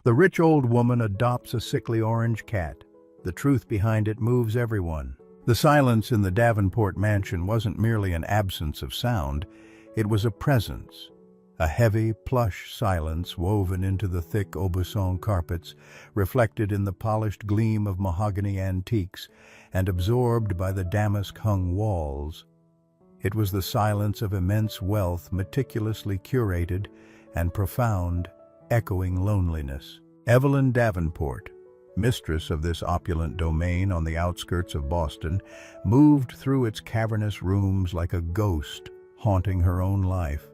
The rich old woman adopts a sickly orange cat. The truth behind it moves everyone. The silence in the Davenport mansion wasn't merely an absence of sound, it was a presence. A heavy, plush silence woven into the thick Aubusson carpets, reflected in the polished gleam of mahogany antiques, and absorbed by the damask-hung walls. It was the silence of immense wealth meticulously curated and profound, echoing loneliness. Evelyn Davenport, mistress of this opulent domain on the outskirts of Boston, moved through its cavernous rooms like a ghost haunting her own life.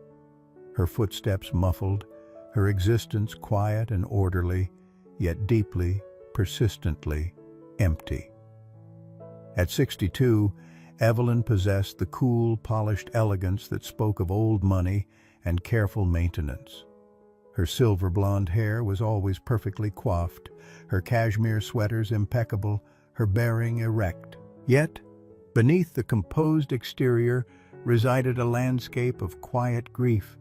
Her footsteps muffled, her existence quiet and orderly, yet deeply, persistently empty. At 62, Evelyn possessed the cool, polished elegance that spoke of old money and careful maintenance. Her silver blonde hair was always perfectly coiffed, her cashmere sweaters impeccable, her bearing erect. Yet, beneath the composed exterior resided a landscape of quiet grief,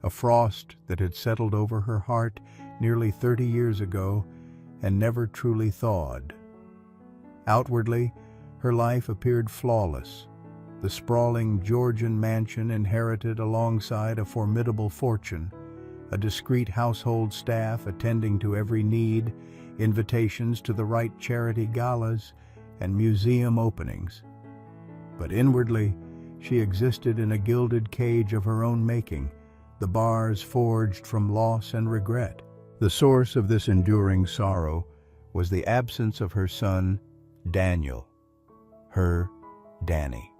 a frost that had settled over her heart nearly 30 years ago and never truly thawed. Outwardly, her life appeared flawless. The sprawling Georgian mansion inherited alongside a formidable fortune, a discreet household staff attending to every need, invitations to the right charity galas, and museum openings. But inwardly, she existed in a gilded cage of her own making, the bars forged from loss and regret. The source of this enduring sorrow was the absence of her son, Daniel, her Danny,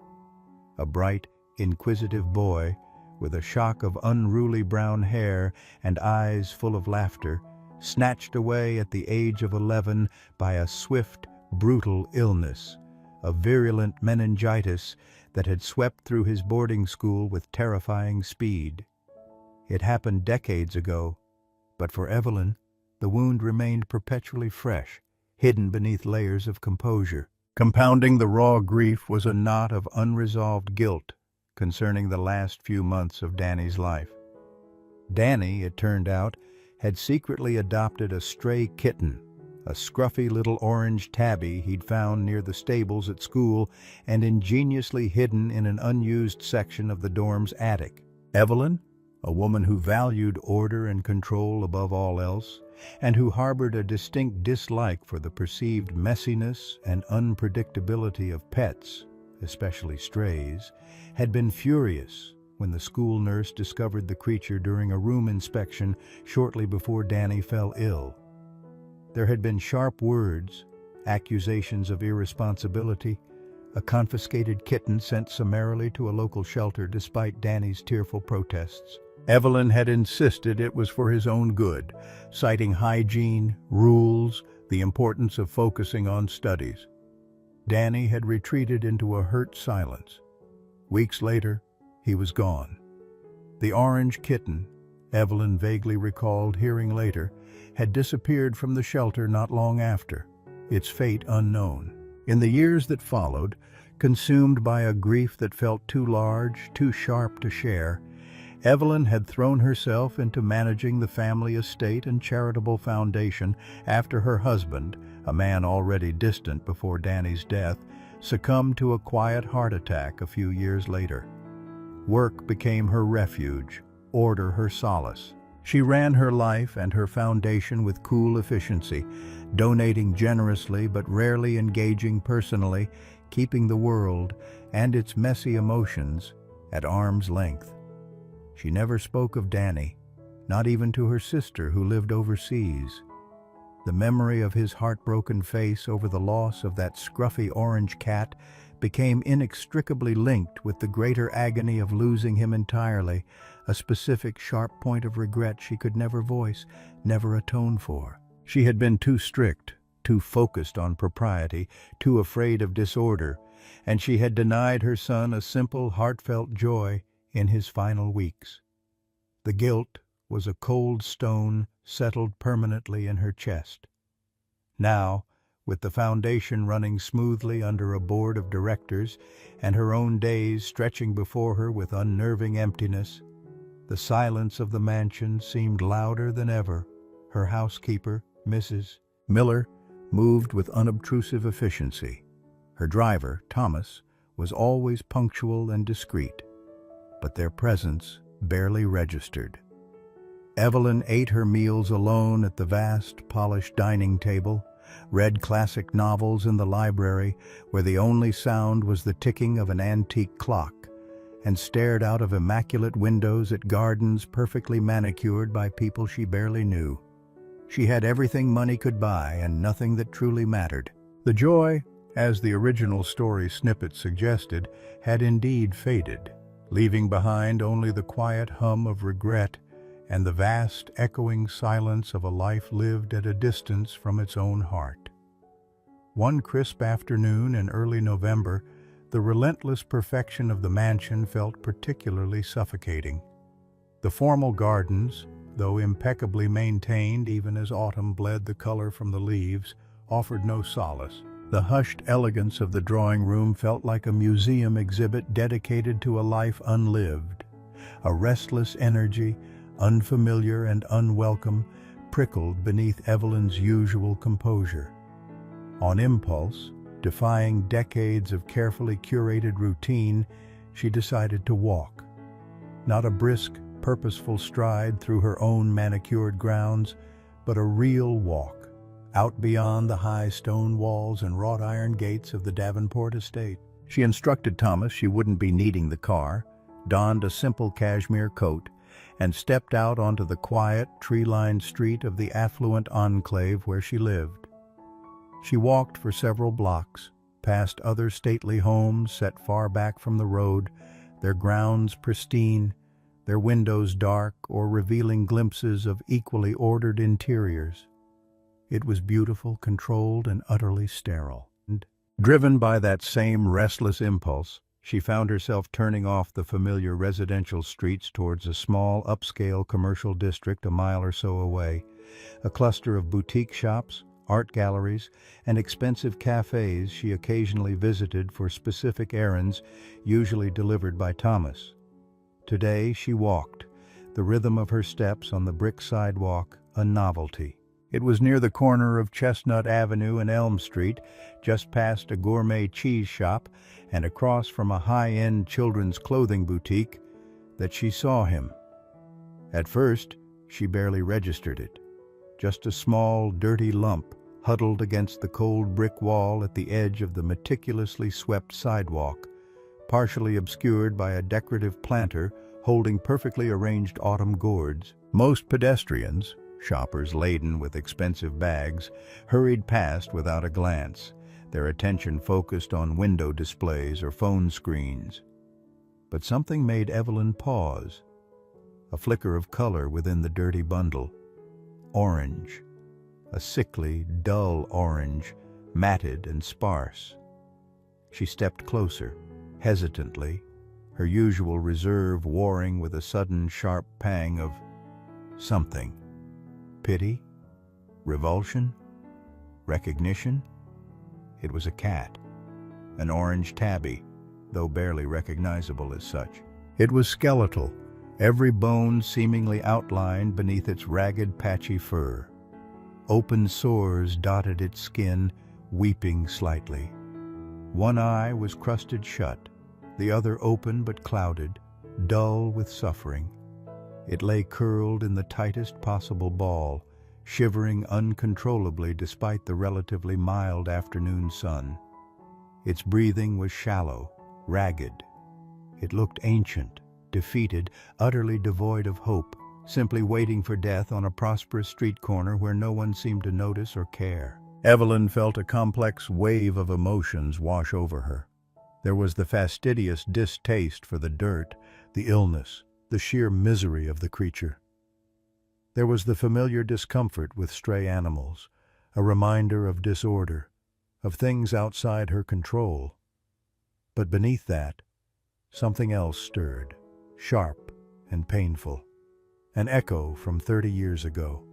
a bright, inquisitive boy with a shock of unruly brown hair and eyes full of laughter, snatched away at the age of 11 by a swift, brutal illness, a virulent meningitis that had swept through his boarding school with terrifying speed. It happened decades ago, but for Evelyn, the wound remained perpetually fresh, hidden beneath layers of composure. Compounding the raw grief was a knot of unresolved guilt concerning the last few months of Danny's life. Danny, it turned out, had secretly adopted a stray kitten, a scruffy little orange tabby he'd found near the stables at school and ingeniously hidden in an unused section of the dorm's attic. Evelyn, a woman who valued order and control above all else, and who harbored a distinct dislike for the perceived messiness and unpredictability of pets, especially strays, had been furious when the school nurse discovered the creature during a room inspection shortly before Danny fell ill. There had been sharp words, accusations of irresponsibility, a confiscated kitten sent summarily to a local shelter despite Danny's tearful protests. Evelyn had insisted it was for his own good, citing hygiene, rules, the importance of focusing on studies. Danny had retreated into a hurt silence. Weeks later, he was gone. The orange kitten, Evelyn vaguely recalled hearing later, had disappeared from the shelter not long after, its fate unknown. In the years that followed, consumed by a grief that felt too large, too sharp to share, Evelyn had thrown herself into managing the family estate and charitable foundation after her husband, a man already distant before Danny's death, succumbed to a quiet heart attack a few years later. Work became her refuge, order her solace. She ran her life and her foundation with cool efficiency, donating generously but rarely engaging personally, keeping the world and its messy emotions at arm's length. She never spoke of Danny, not even to her sister who lived overseas. The memory of his heartbroken face over the loss of that scruffy orange cat became inextricably linked with the greater agony of losing him entirely, a specific sharp point of regret she could never voice, never atone for. She had been too strict, too focused on propriety, too afraid of disorder, and she had denied her son a simple, heartfelt joy in his final weeks. The guilt was a cold stone settled permanently in her chest. Now, with the foundation running smoothly under a board of directors and her own days stretching before her with unnerving emptiness, the silence of the mansion seemed louder than ever, Her housekeeper, Mrs. Miller, moved with unobtrusive efficiency. Her driver, Thomas, was always punctual and discreet, but their presence barely registered. Evelyn ate her meals alone at the vast, polished dining table, read classic novels in the library where the only sound was the ticking of an antique clock, and stared out of immaculate windows at gardens perfectly manicured by people she barely knew. She had everything money could buy and nothing that truly mattered. The joy, as the original story snippet suggested, had indeed faded, leaving behind only the quiet hum of regret and the vast, echoing silence of a life lived at a distance from its own heart. One crisp afternoon in early November, the relentless perfection of the mansion felt particularly suffocating. The formal gardens, though impeccably maintained even as autumn bled the color from the leaves, offered no solace. The hushed elegance of the drawing room felt like a museum exhibit dedicated to a life unlived. A restless energy, unfamiliar and unwelcome, prickled beneath Evelyn's usual composure. On impulse, defying decades of carefully curated routine, she decided to walk. Not a brisk, purposeful stride through her own manicured grounds, but a real walk, out beyond the high stone walls and wrought iron gates of the Davenport estate. She instructed Thomas she wouldn't be needing the car, donned a simple cashmere coat, and stepped out onto the quiet, tree-lined street of the affluent enclave where she lived. She walked for several blocks, past other stately homes set far back from the road, their grounds pristine, their windows dark or revealing glimpses of equally ordered interiors. It was beautiful, controlled, and utterly sterile. Driven by that same restless impulse, she found herself turning off the familiar residential streets towards a small, upscale commercial district a mile or so away. A cluster of boutique shops, art galleries, and expensive cafes she occasionally visited for specific errands, usually delivered by Thomas. Today she walked, the rhythm of her steps on the brick sidewalk a novelty. It was near the corner of Chestnut Avenue and Elm Street, just past a gourmet cheese shop and across from a high-end children's clothing boutique, that she saw him. At first, she barely registered it. Just a small, dirty lump huddled against the cold brick wall at the edge of the meticulously swept sidewalk, partially obscured by a decorative planter holding perfectly arranged autumn gourds. Most pedestrians, shoppers laden with expensive bags, hurried past without a glance, their attention focused on window displays or phone screens. But something made Evelyn pause. A flicker of color within the dirty bundle. Orange. A sickly, dull orange, matted and sparse. She stepped closer, hesitantly, her usual reserve warring with a sudden sharp pang of something. Pity? Revulsion? Recognition? It was a cat. An orange tabby, though barely recognizable as such. It was skeletal, every bone seemingly outlined beneath its ragged, patchy fur. Open sores dotted its skin, weeping slightly. One eye was crusted shut, the other open but clouded, dull with suffering. It lay curled in the tightest possible ball, shivering uncontrollably despite the relatively mild afternoon sun. Its breathing was shallow, ragged. It looked ancient, defeated, utterly devoid of hope, simply waiting for death on a prosperous street corner where no one seemed to notice or care. Evelyn felt a complex wave of emotions wash over her. There was the fastidious distaste for the dirt, the illness, the sheer misery of the creature. There was the familiar discomfort with stray animals, a reminder of disorder, of things outside her control. But beneath that, something else stirred, sharp and painful, an echo from 30 years ago.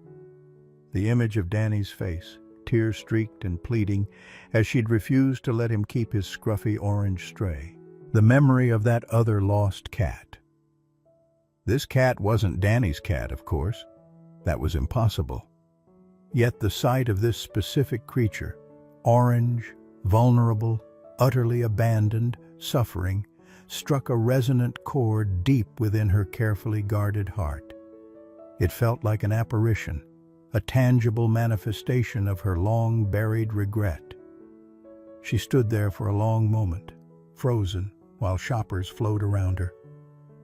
The image of Danny's face, tear-streaked and pleading, as she'd refused to let him keep his scruffy orange stray. The memory of that other lost cat. This cat wasn't Danny's cat, of course. That was impossible. Yet the sight of this specific creature, orange, vulnerable, utterly abandoned, suffering, struck a resonant chord deep within her carefully guarded heart. It felt like an apparition, a tangible manifestation of her long-buried regret. She stood there for a long moment, frozen, while shoppers flowed around her.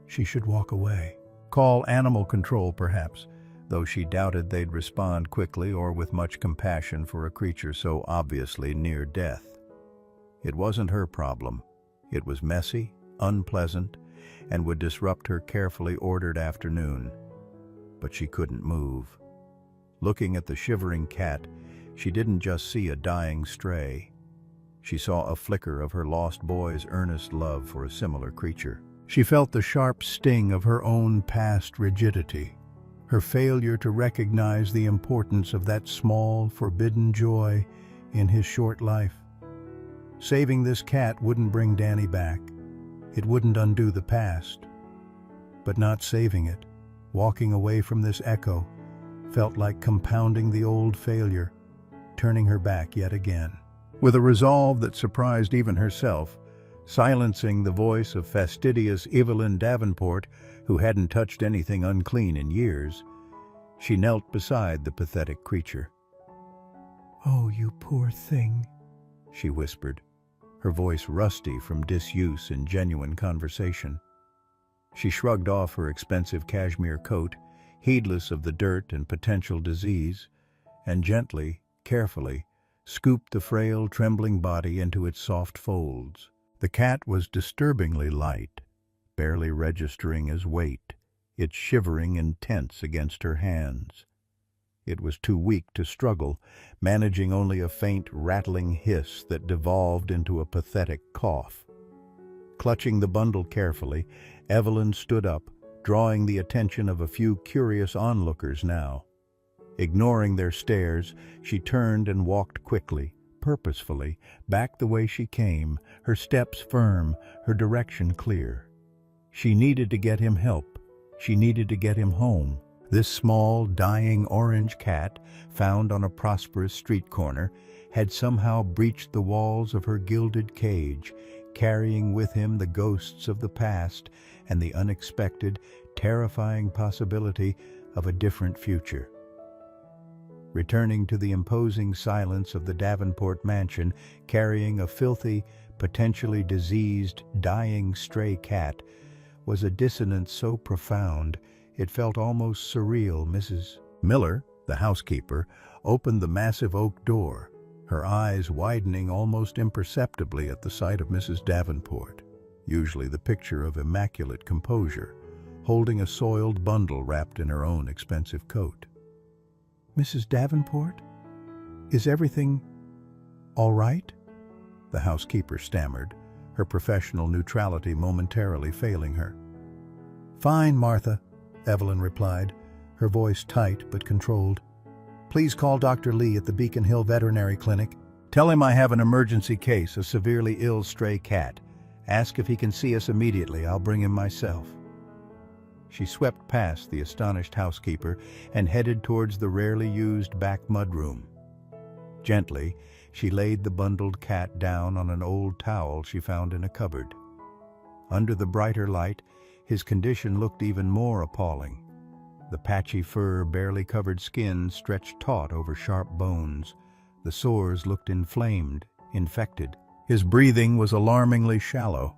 She should walk away. Call animal control, perhaps, though she doubted they'd respond quickly or with much compassion for a creature so obviously near death. It wasn't her problem. It was messy, unpleasant, and would disrupt her carefully ordered afternoon. But she couldn't move. Looking at the shivering cat, she didn't just see a dying stray. She saw a flicker of her lost boy's earnest love for a similar creature. She felt the sharp sting of her own past rigidity, her failure to recognize the importance of that small, forbidden joy in his short life. Saving this cat wouldn't bring Danny back. It wouldn't undo the past. But not saving it, walking away from this echo, felt like compounding the old failure, turning her back yet again. With a resolve that surprised even herself, silencing the voice of fastidious Evelyn Davenport, who hadn't touched anything unclean in years, she knelt beside the pathetic creature. "Oh, you poor thing," she whispered, her voice rusty from disuse in genuine conversation. She shrugged off her expensive cashmere coat, heedless of the dirt and potential disease, and gently, carefully, scooped the frail, trembling body into its soft folds. The cat was disturbingly light, barely registering as weight, its shivering intense against her hands. It was too weak to struggle, managing only a faint, rattling hiss that devolved into a pathetic cough. Clutching the bundle carefully, Evelyn stood up, drawing the attention of a few curious onlookers now. Ignoring their stares, she turned and walked quickly, purposefully, back the way she came, her steps firm, her direction clear. She needed to get him help. She needed to get him home. This small, dying orange cat, found on a prosperous street corner, had somehow breached the walls of her gilded cage, carrying with him the ghosts of the past and the unexpected, terrifying possibility of a different future. Returning to the imposing silence of the Davenport mansion, carrying a filthy, potentially diseased, dying stray cat, was a dissonance so profound it felt almost surreal. Mrs. Miller, the housekeeper, opened the massive oak door, her eyes widening almost imperceptibly at the sight of Mrs. Davenport, usually the picture of immaculate composure, holding a soiled bundle wrapped in her own expensive coat. "Mrs. Davenport? Is everything all right?" the housekeeper stammered, her professional neutrality momentarily failing her. "Fine, Martha," Evelyn replied, her voice tight but controlled. "Please call Dr. Lee at the Beacon Hill Veterinary Clinic. Tell him I have an emergency case, a severely ill stray cat. Ask if he can see us immediately. I'll bring him myself." She swept past the astonished housekeeper and headed towards the rarely used back mudroom. Gently, she laid the bundled cat down on an old towel she found in a cupboard. Under the brighter light, his condition looked even more appalling. The patchy fur, barely covered skin stretched taut over sharp bones. The sores looked inflamed, infected. His breathing was alarmingly shallow.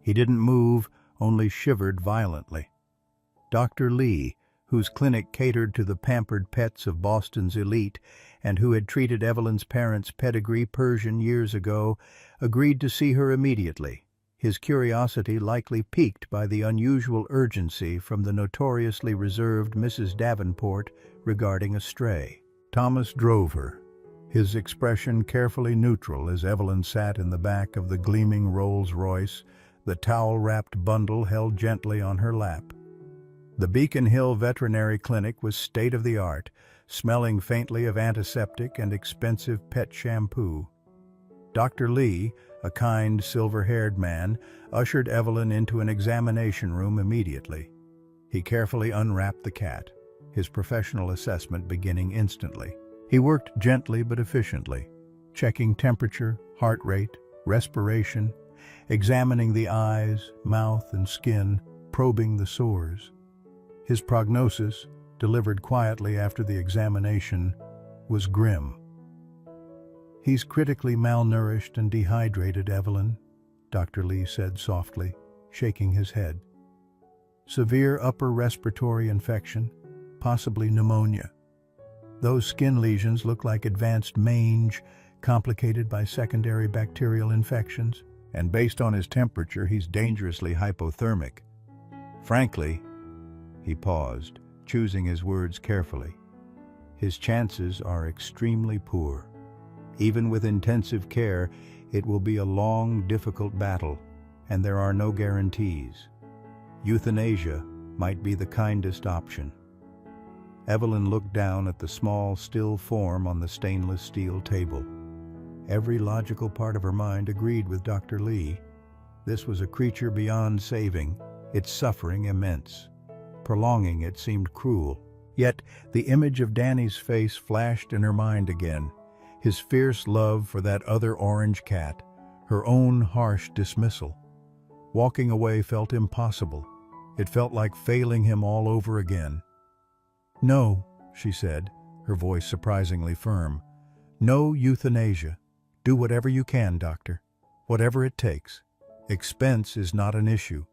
He didn't move, only shivered violently. Dr. Lee, whose clinic catered to the pampered pets of Boston's elite and who had treated Evelyn's parents' pedigree Persian years ago, agreed to see her immediately, his curiosity likely piqued by the unusual urgency from the notoriously reserved Mrs. Davenport regarding a stray. Thomas drove her, his expression carefully neutral as Evelyn sat in the back of the gleaming Rolls-Royce, the towel-wrapped bundle held gently on her lap. The Beacon Hill Veterinary Clinic was state-of-the-art, smelling faintly of antiseptic and expensive pet shampoo. Dr. Lee, a kind, silver-haired man, ushered Evelyn into an examination room immediately. He carefully unwrapped the cat, his professional assessment beginning instantly. He worked gently but efficiently, checking temperature, heart rate, respiration, examining the eyes, mouth, and skin, probing the sores. His prognosis, delivered quietly after the examination, was grim. "He's critically malnourished and dehydrated, Evelyn," Dr. Lee said softly, shaking his head. "Severe upper respiratory infection, possibly pneumonia. Those skin lesions look like advanced mange, complicated by secondary bacterial infections, and based on his temperature, he's dangerously hypothermic. Frankly," he paused, choosing his words carefully, "his chances are extremely poor. Even with intensive care, it will be a long, difficult battle, and there are no guarantees. Euthanasia might be the kindest option." Evelyn looked down at the small, still form on the stainless steel table. Every logical part of her mind agreed with Dr. Lee. This was a creature beyond saving, its suffering immense. Prolonging it seemed cruel. Yet the image of Danny's face flashed in her mind again. His fierce love for that other orange cat, her own harsh dismissal. Walking away felt impossible. It felt like failing him all over again. "No," she said, her voice surprisingly firm. "No euthanasia. Do whatever you can, doctor. Whatever it takes. Expense is not an issue."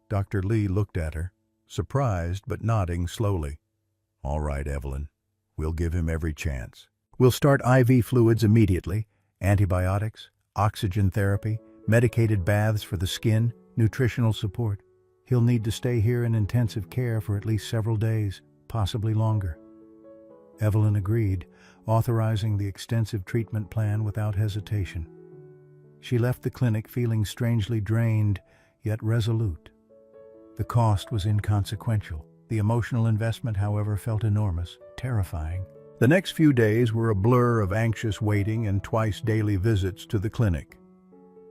Dr. Lee looked at her, surprised but nodding slowly. "All right, Evelyn. We'll give him every chance. We'll start IV fluids immediately, antibiotics, oxygen therapy, medicated baths for the skin, nutritional support. He'll need to stay here in intensive care for at least several days, possibly longer." Evelyn agreed, authorizing the extensive treatment plan without hesitation. She left the clinic feeling strangely drained, yet resolute. The cost was inconsequential. The emotional investment, however, felt enormous, terrifying. The next few days were a blur of anxious waiting and twice daily visits to the clinic.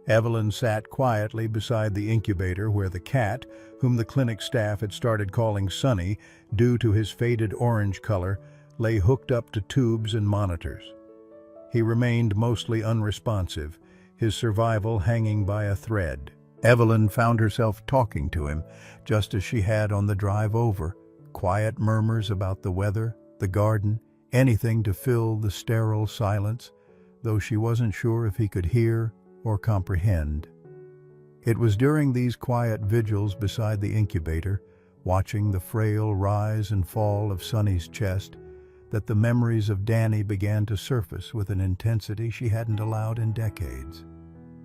Evelyn sat quietly beside the incubator where the cat, whom the clinic staff had started calling Sonny due to his faded orange color, lay hooked up to tubes and monitors. He remained mostly unresponsive, his survival hanging by a thread. Evelyn found herself talking to him, just as she had on the drive over, quiet murmurs about the weather, the garden, anything to fill the sterile silence, though she wasn't sure if he could hear or comprehend. It was during these quiet vigils beside the incubator, watching the frail rise and fall of Sonny's chest, that the memories of Danny began to surface with an intensity she hadn't allowed in decades.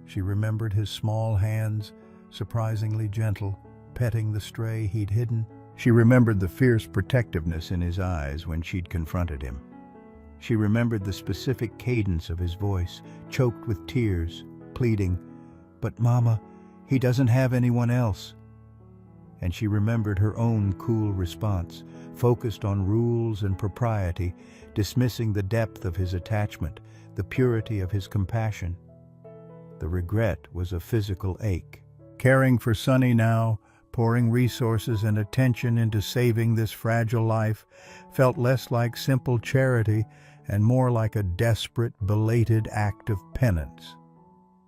She remembered his small hands, surprisingly gentle, petting the stray he'd hidden. She remembered the fierce protectiveness in his eyes when she'd confronted him. She remembered the specific cadence of his voice, choked with tears, pleading, "But Mama, he doesn't have anyone else." And she remembered her own cool response, focused on rules and propriety, dismissing the depth of his attachment, the purity of his compassion. The regret was a physical ache. Caring for Sonny now, pouring resources and attention into saving this fragile life, felt less like simple charity and more like a desperate, belated act of penance.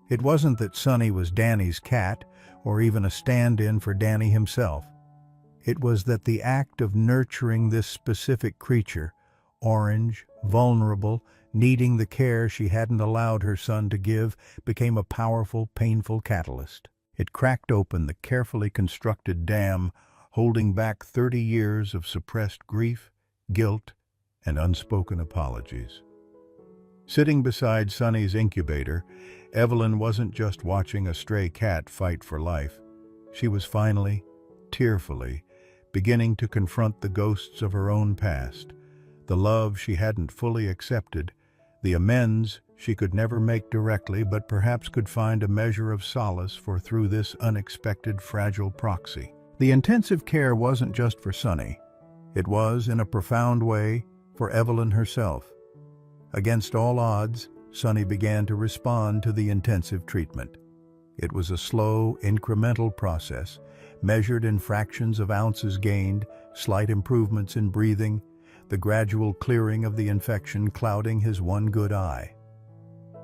It wasn't that Sonny was Danny's cat, or even a stand-in for Danny himself. It was that the act of nurturing this specific creature, orange, vulnerable, needing the care she hadn't allowed her son to give, became a powerful, painful catalyst. It cracked open the carefully constructed dam, holding back 30 years of suppressed grief, guilt, and unspoken apologies. Sitting beside Sonny's incubator, Evelyn wasn't just watching a stray cat fight for life. She was finally, tearfully, beginning to confront the ghosts of her own past, the love she hadn't fully accepted, the amends she could never make directly but perhaps could find a measure of solace for through this unexpected fragile proxy. The intensive care wasn't just for Sonny. It was, in a profound way, for Evelyn herself. Against all odds, Sonny began to respond to the intensive treatment. It was a slow, incremental process, measured in fractions of ounces gained, slight improvements in breathing, the gradual clearing of the infection clouding his one good eye.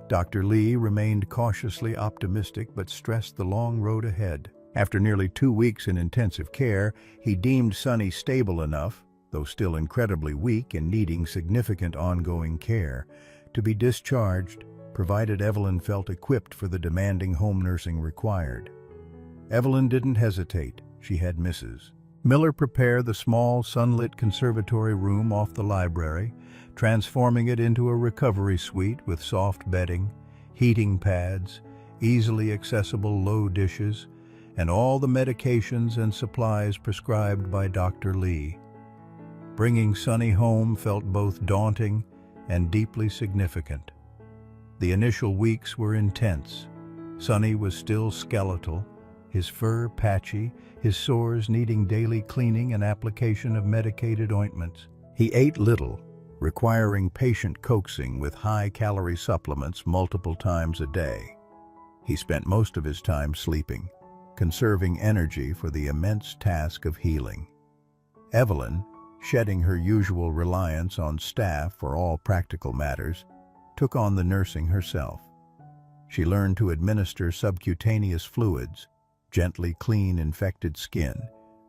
Dr. Lee remained cautiously optimistic but stressed the long road ahead. After nearly 2 weeks in intensive care, he deemed Sunny stable enough, though still incredibly weak and needing significant ongoing care, to be discharged, provided Evelyn felt equipped for the demanding home nursing required. Evelyn didn't hesitate. She had Mrs. Miller prepare the small, sunlit conservatory room off the library, transforming it into a recovery suite with soft bedding, heating pads, easily accessible low dishes, and all the medications and supplies prescribed by Dr. Lee. Bringing Sunny home felt both daunting and deeply significant. The initial weeks were intense. Sunny was still skeletal, his fur patchy, his sores needing daily cleaning and application of medicated ointments. He ate little, requiring patient coaxing with high-calorie supplements multiple times a day. He spent most of his time sleeping, conserving energy for the immense task of healing. Evelyn, shedding her usual reliance on staff for all practical matters, took on the nursing herself. She learned to administer subcutaneous fluids, gently clean infected skin,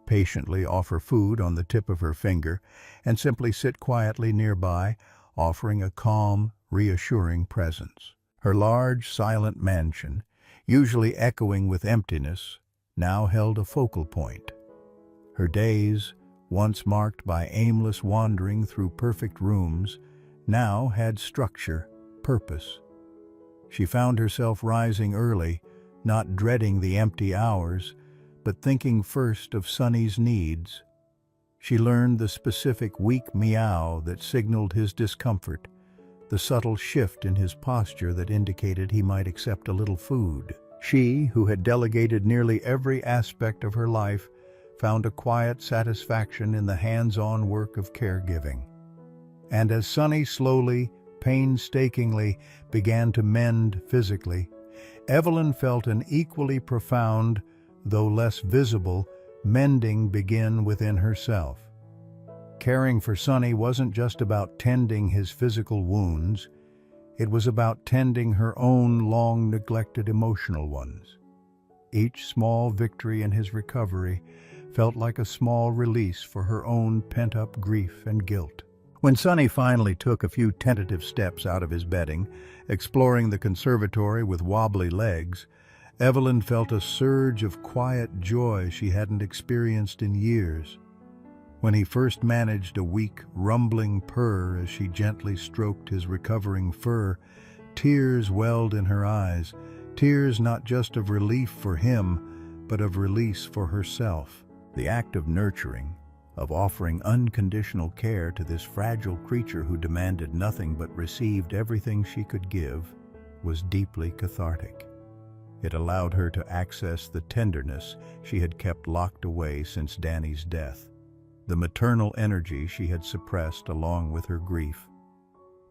patiently offer food on the tip of her finger, and simply sit quietly nearby, offering a calm, reassuring presence. Her large, silent mansion, usually echoing with emptiness, now held a focal point. Her days, once marked by aimless wandering through perfect rooms, now had structure, purpose. She found herself rising early, not dreading the empty hours, but thinking first of Sunny's needs. She learned the specific weak meow that signaled his discomfort, the subtle shift in his posture that indicated he might accept a little food. She, who had delegated nearly every aspect of her life, found a quiet satisfaction in the hands-on work of caregiving. And as Sunny slowly, painstakingly began to mend physically, Evelyn felt an equally profound, though less visible, mending begin within herself. Caring for Sunny wasn't just about tending his physical wounds, it was about tending her own long-neglected emotional ones. Each small victory in his recovery felt like a small release for her own pent-up grief and guilt. When Sunny finally took a few tentative steps out of his bedding, exploring the conservatory with wobbly legs, Evelyn felt a surge of quiet joy she hadn't experienced in years. When he first managed a weak, rumbling purr as she gently stroked his recovering fur, tears welled in her eyes, tears not just of relief for him, but of release for herself. The act of nurturing, of offering unconditional care to this fragile creature who demanded nothing but received everything she could give, was deeply cathartic. It allowed her to access the tenderness she had kept locked away since Danny's death, the maternal energy she had suppressed along with her grief.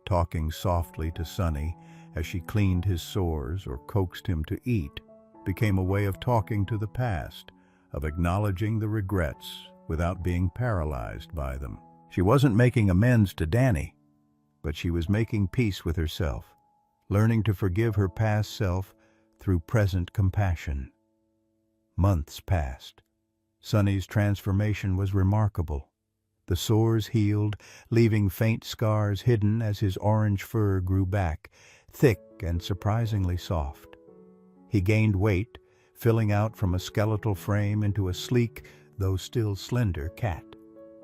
Talking softly to Sunny as she cleaned his sores or coaxed him to eat became a way of talking to the past, of acknowledging the regrets without being paralyzed by them. She wasn't making amends to Danny, but she was making peace with herself, learning to forgive her past self through present compassion. Months passed. Sunny's transformation was remarkable. The sores healed, leaving faint scars hidden as his orange fur grew back, thick and surprisingly soft. He gained weight, filling out from a skeletal frame into a sleek, though still slender, cat.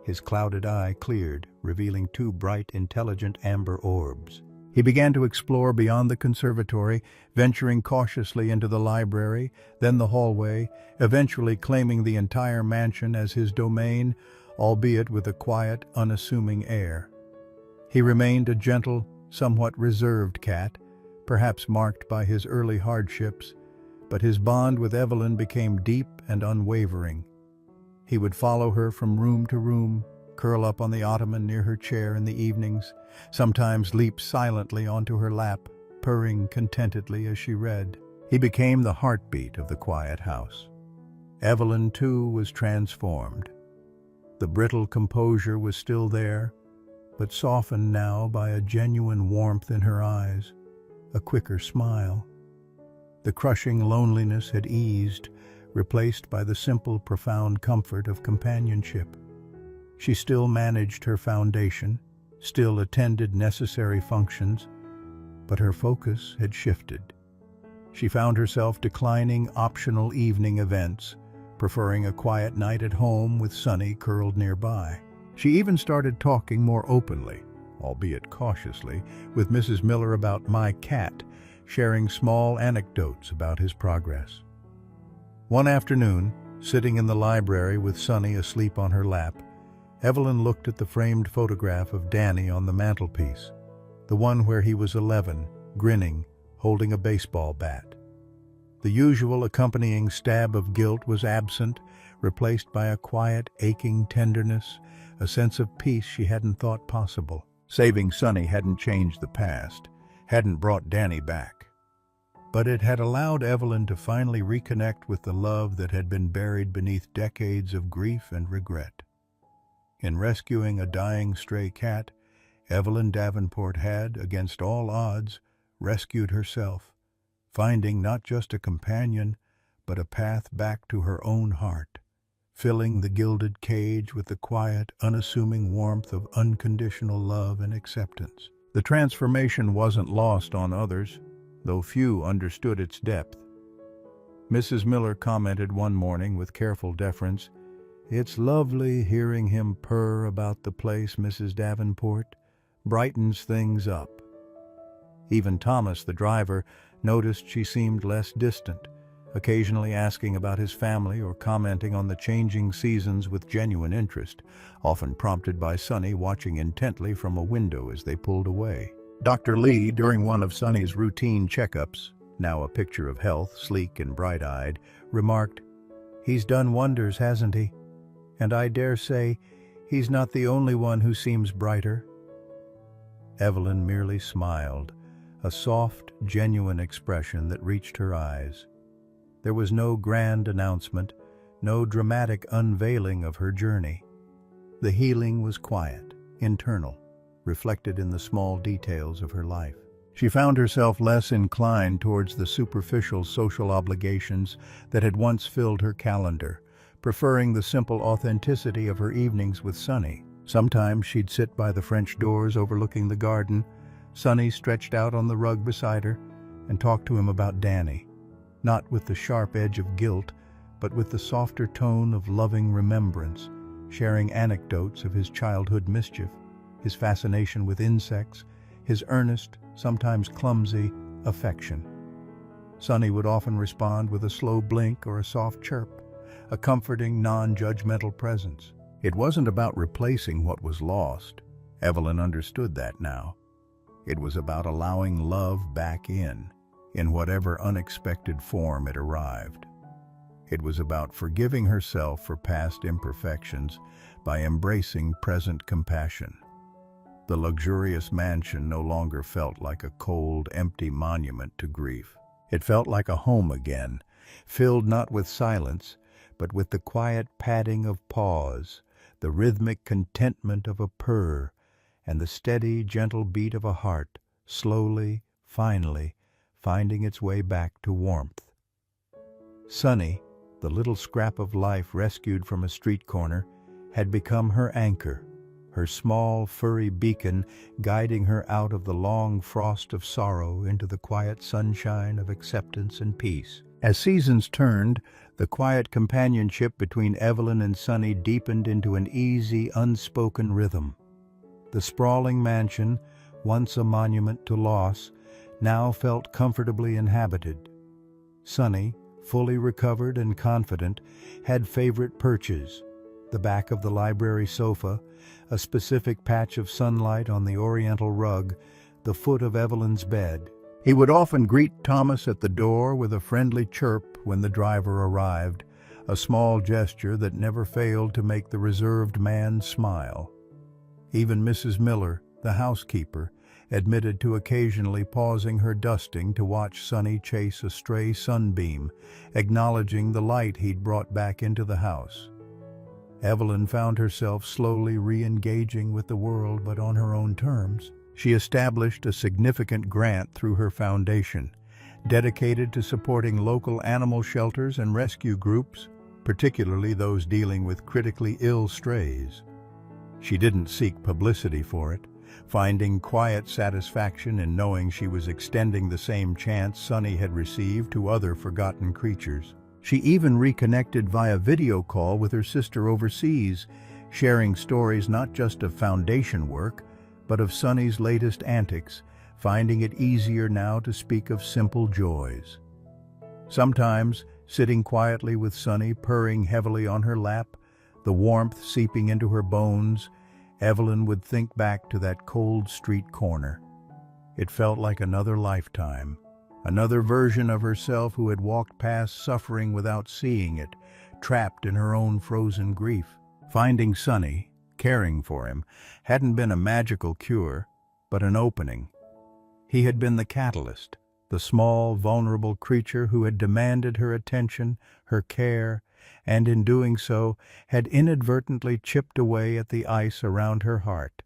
His clouded eye cleared, revealing 2 bright, intelligent amber orbs. He began to explore beyond the conservatory, venturing cautiously into the library, then the hallway, eventually claiming the entire mansion as his domain, albeit with a quiet, unassuming air. He remained a gentle, somewhat reserved cat, perhaps marked by his early hardships, but his bond with Evelyn became deep and unwavering. He would follow her from room to room, curl up on the ottoman near her chair in the evenings, sometimes leap silently onto her lap, purring contentedly as she read. He became the heartbeat of the quiet house. Evelyn, too, was transformed. The brittle composure was still there, but softened now by a genuine warmth in her eyes, a quicker smile. The crushing loneliness had eased, replaced by the simple, profound comfort of companionship. She still managed her foundation, still attended necessary functions, but her focus had shifted. She found herself declining optional evening events, preferring a quiet night at home with Sonny curled nearby. She even started talking more openly, albeit cautiously, with Mrs. Miller about my cat, sharing small anecdotes about his progress. One afternoon, sitting in the library with Sonny asleep on her lap, Evelyn looked at the framed photograph of Danny on the mantelpiece, the one where he was 11, grinning, holding a baseball bat. The usual accompanying stab of guilt was absent, replaced by a quiet, aching tenderness, a sense of peace she hadn't thought possible. Saving Sonny hadn't changed the past, hadn't brought Danny back. But it had allowed Evelyn to finally reconnect with the love that had been buried beneath decades of grief and regret. In rescuing a dying stray cat, Evelyn Davenport had, against all odds, rescued herself, finding not just a companion, but a path back to her own heart, filling the gilded cage with the quiet, unassuming warmth of unconditional love and acceptance. The transformation wasn't lost on others, though few understood its depth. Mrs. Miller commented one morning with careful deference, "It's lovely hearing him purr about the place, Mrs. Davenport. Brightens things up." Even Thomas, the driver, noticed she seemed less distant, occasionally asking about his family or commenting on the changing seasons with genuine interest, often prompted by Sonny watching intently from a window as they pulled away. Dr. Lee, during one of Sonny's routine checkups, now a picture of health, sleek and bright-eyed, remarked, "He's done wonders, hasn't he? And I dare say he's not the only one who seems brighter." Evelyn merely smiled, a soft, genuine expression that reached her eyes. There was no grand announcement, no dramatic unveiling of her journey. The healing was quiet, internal, reflected in the small details of her life. She found herself less inclined towards the superficial social obligations that had once filled her calendar, preferring the simple authenticity of her evenings with Sonny. Sometimes she'd sit by the French doors overlooking the garden, Sonny stretched out on the rug beside her, and talk to him about Danny, not with the sharp edge of guilt, but with the softer tone of loving remembrance, sharing anecdotes of his childhood mischief, his fascination with insects, his earnest, sometimes clumsy, affection. Sonny would often respond with a slow blink or a soft chirp, a comforting, non-judgmental presence. It wasn't about replacing what was lost. Evelyn understood that now. It was about allowing love back in whatever unexpected form it arrived. It was about forgiving herself for past imperfections by embracing present compassion. The luxurious mansion no longer felt like a cold, empty monument to grief. It felt like a home again, filled not with silence, but with the quiet padding of paws, the rhythmic contentment of a purr, and the steady, gentle beat of a heart, slowly, finally, finding its way back to warmth. Sonny, the little scrap of life rescued from a street corner, had become her anchor, her small, furry beacon guiding her out of the long frost of sorrow into the quiet sunshine of acceptance and peace. As seasons turned, the quiet companionship between Evelyn and Sonny deepened into an easy, unspoken rhythm. The sprawling mansion, once a monument to loss, now felt comfortably inhabited. Sonny, fully recovered and confident, had favorite perches: the back of the library sofa, a specific patch of sunlight on the oriental rug, the foot of Evelyn's bed. He would often greet Thomas at the door with a friendly chirp when the driver arrived, a small gesture that never failed to make the reserved man smile. Even Mrs. Miller, the housekeeper, admitted to occasionally pausing her dusting to watch Sonny chase a stray sunbeam, acknowledging the light he'd brought back into the house. Evelyn found herself slowly re-engaging with the world, but on her own terms. She established a significant grant through her foundation, dedicated to supporting local animal shelters and rescue groups, particularly those dealing with critically ill strays. She didn't seek publicity for it, finding quiet satisfaction in knowing she was extending the same chance Sunny had received to other forgotten creatures. She even reconnected via video call with her sister overseas, sharing stories not just of foundation work, but of Sunny's latest antics, finding it easier now to speak of simple joys. Sometimes, sitting quietly with Sunny purring heavily on her lap, the warmth seeping into her bones, Evelyn would think back to that cold street corner. It felt like another lifetime, another version of herself who had walked past suffering without seeing it, trapped in her own frozen grief. Finding Sunny, caring for him, hadn't been a magical cure, but an opening. He had been the catalyst, the small, vulnerable creature who had demanded her attention, her care, and in doing so had inadvertently chipped away at the ice around her heart.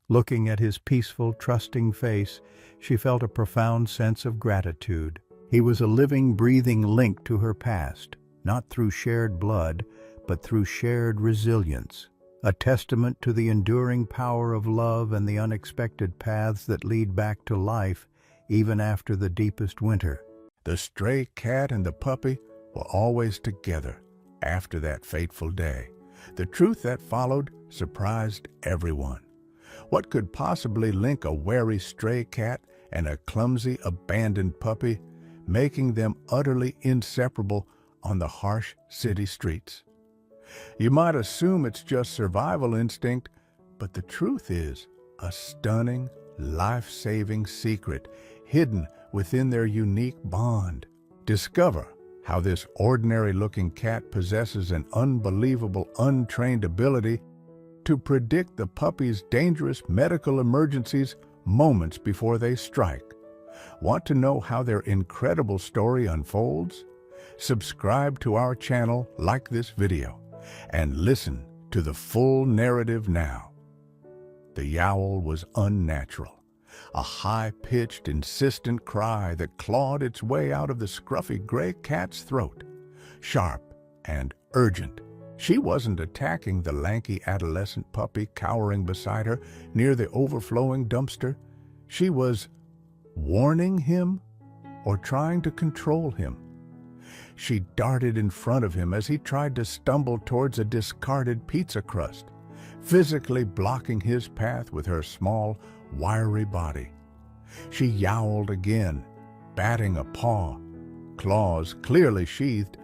Looking at his peaceful, trusting face, she felt a profound sense of gratitude. He was a living, breathing link to her past, not through shared blood, but through shared resilience, a testament to the enduring power of love and the unexpected paths that lead back to life even after the deepest winter. The stray cat and the puppy were always together after that fateful day. The truth that followed surprised everyone. What could possibly link a wary stray cat and a clumsy, abandoned puppy, making them utterly inseparable on the harsh city streets? You might assume it's just survival instinct, but the truth is a stunning, life-saving secret hidden within their unique bond. Discover how this ordinary-looking cat possesses an unbelievable, untrained ability to predict the puppy's dangerous medical emergencies moments before they strike. Want to know how their incredible story unfolds? Subscribe to our channel, like this video, and listen to the full narrative now. The yowl was unnatural, a high-pitched, insistent cry that clawed its way out of the scruffy gray cat's throat. Sharp and urgent, she wasn't attacking the lanky adolescent puppy cowering beside her near the overflowing dumpster. She was warning him or trying to control him. She darted in front of him as he tried to stumble towards a discarded pizza crust, physically blocking his path with her small, wiry body. She yowled again, batting a paw, claws clearly sheathed,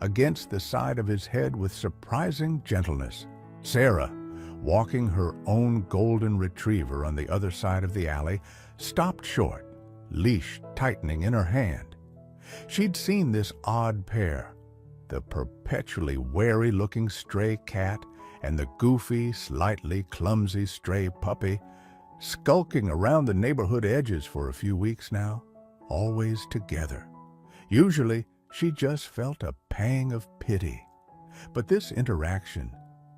against the side of his head with surprising gentleness. Sarah, walking her own golden retriever on the other side of the alley, stopped short, leash tightening in her hand. She'd seen this odd pair, the perpetually wary-looking stray cat and the goofy, slightly clumsy stray puppy, skulking around the neighborhood edges for a few weeks now, always together. Usually, she just felt a pang of pity. But this interaction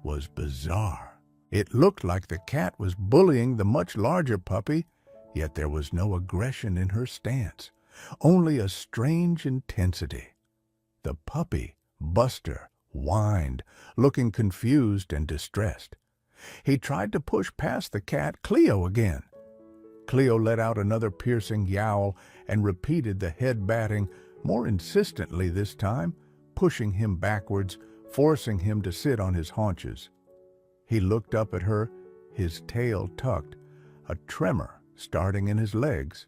was bizarre. It looked like the cat was bullying the much larger puppy, yet there was no aggression in her stance, only a strange intensity. The puppy, Buster, whined, looking confused and distressed. He tried to push past the cat, Cleo, again. Cleo let out another piercing yowl and repeated the head-batting, more insistently this time, pushing him backwards, forcing him to sit on his haunches. He looked up at her, his tail tucked, a tremor starting in his legs.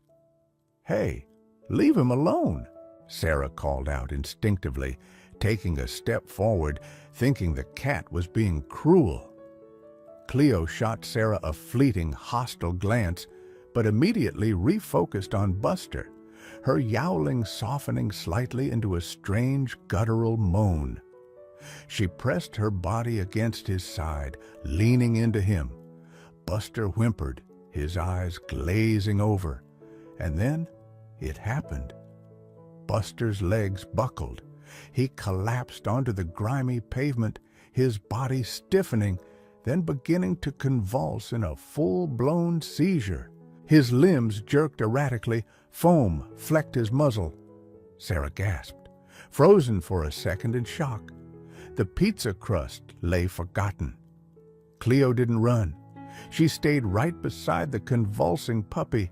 "Hey, leave him alone," Sarah called out instinctively, taking a step forward, thinking the cat was being cruel. Cleo shot Sarah a fleeting, hostile glance, but immediately refocused on Buster, her yowling softening slightly into a strange, guttural moan. She pressed her body against his side, leaning into him. Buster whimpered, his eyes glazing over, and then it happened. Buster's legs buckled. He collapsed onto the grimy pavement, his body stiffening, then beginning to convulse in a full-blown seizure. His limbs jerked erratically, foam flecked his muzzle. Sarah gasped, frozen for a second in shock. The pizza crust lay forgotten. Cleo didn't run. She stayed right beside the convulsing puppy,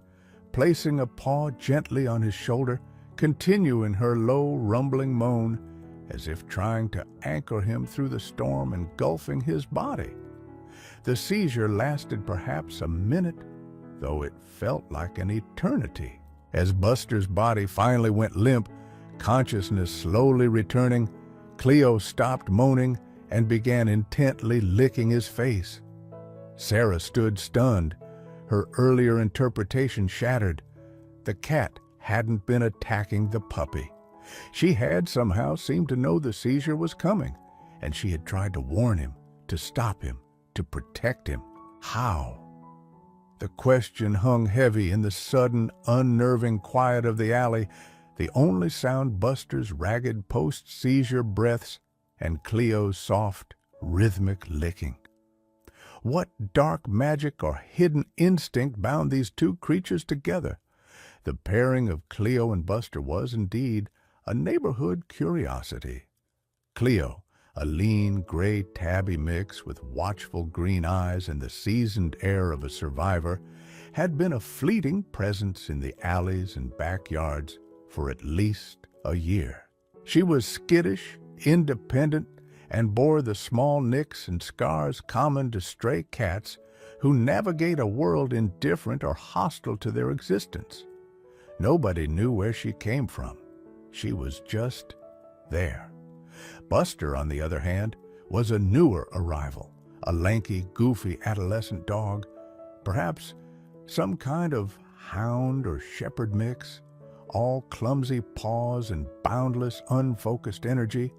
placing a paw gently on his shoulder, continuing her low, rumbling moan, as if trying to anchor him through the storm engulfing his body. The seizure lasted perhaps a minute, though it felt like an eternity. As Buster's body finally went limp, consciousness slowly returning, Cleo stopped moaning and began intently licking his face. Sarah stood stunned, her earlier interpretation shattered. The cat hadn't been attacking the puppy. She had somehow seemed to know the seizure was coming, and she had tried to warn him, to stop him, to protect him. How? The question hung heavy in the sudden, unnerving quiet of the alley, the only sound Buster's ragged post-seizure breaths and Cleo's soft, rhythmic licking. What dark magic or hidden instinct bound these two creatures together? The pairing of Cleo and Buster was, indeed, a neighborhood curiosity. Cleo, a lean, gray tabby mix with watchful green eyes and the seasoned air of a survivor, had been a fleeting presence in the alleys and backyards for at least a year. She was skittish, independent, and bore the small nicks and scars common to stray cats who navigate a world indifferent or hostile to their existence. Nobody knew where she came from. She was just there. Buster, on the other hand, was a newer arrival, a lanky, goofy adolescent dog, perhaps some kind of hound or shepherd mix, all clumsy paws and boundless, unfocused energy.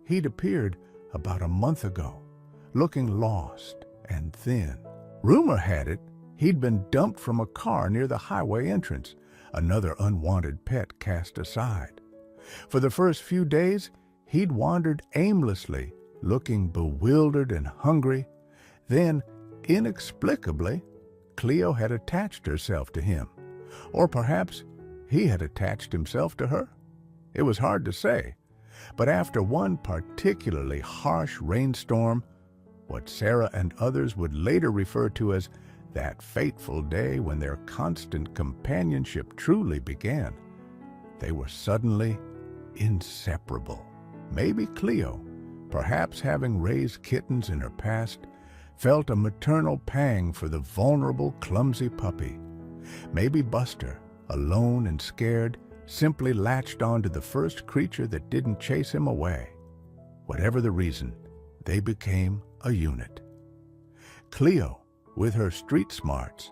He'd appeared about a month ago, looking lost and thin. Rumor had it he'd been dumped from a car near the highway entrance, another unwanted pet cast aside. For the first few days, he'd wandered aimlessly, looking bewildered and hungry. Then, inexplicably, Cleo had attached herself to him. Or perhaps he had attached himself to her. It was hard to say. But after one particularly harsh rainstorm, what Sarah and others would later refer to as that fateful day when their constant companionship truly began, they were suddenly inseparable. Maybe Cleo, perhaps having raised kittens in her past, felt a maternal pang for the vulnerable, clumsy puppy. Maybe Buster, alone and scared, simply latched onto the first creature that didn't chase him away. Whatever the reason, they became a unit. Cleo, with her street smarts,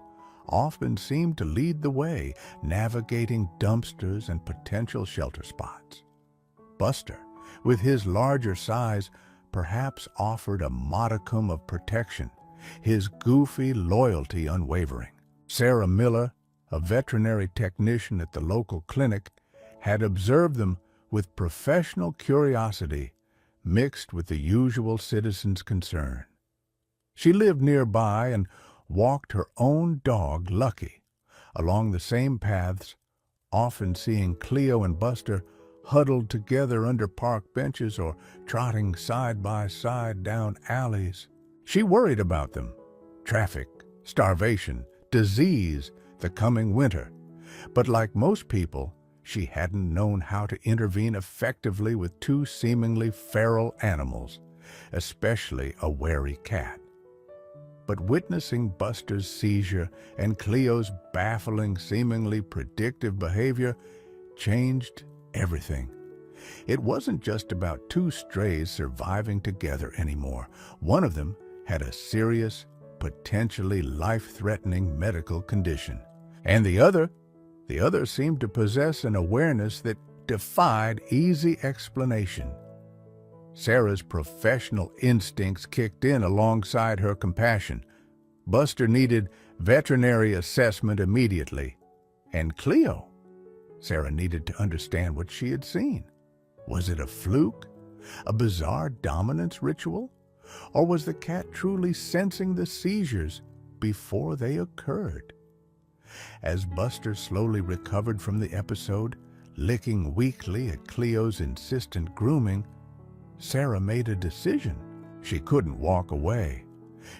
often seemed to lead the way, navigating dumpsters and potential shelter spots. Buster, with his larger size, perhaps offered a modicum of protection, his goofy loyalty unwavering. Sarah Miller, a veterinary technician at the local clinic, had observed them with professional curiosity mixed with the usual citizen's concern. She lived nearby and walked her own dog, Lucky, along the same paths, often seeing Cleo and Buster huddled together under park benches or trotting side by side down alleys. She worried about them: traffic, starvation, disease, the coming winter. But like most people, she hadn't known how to intervene effectively with two seemingly feral animals, especially a wary cat. But witnessing Buster's seizure and Cleo's baffling, seemingly predictive behavior changed everything. It wasn't just about two strays surviving together anymore. One of them had a serious, potentially life-threatening medical condition. And the other seemed to possess an awareness that defied easy explanation. Sarah's professional instincts kicked in alongside her compassion. Buster needed veterinary assessment immediately. And Cleo? Sarah needed to understand what she had seen. Was it a fluke? A bizarre dominance ritual? Or was the cat truly sensing the seizures before they occurred? As Buster slowly recovered from the episode, licking weakly at Cleo's insistent grooming, Sarah made a decision. She couldn't walk away.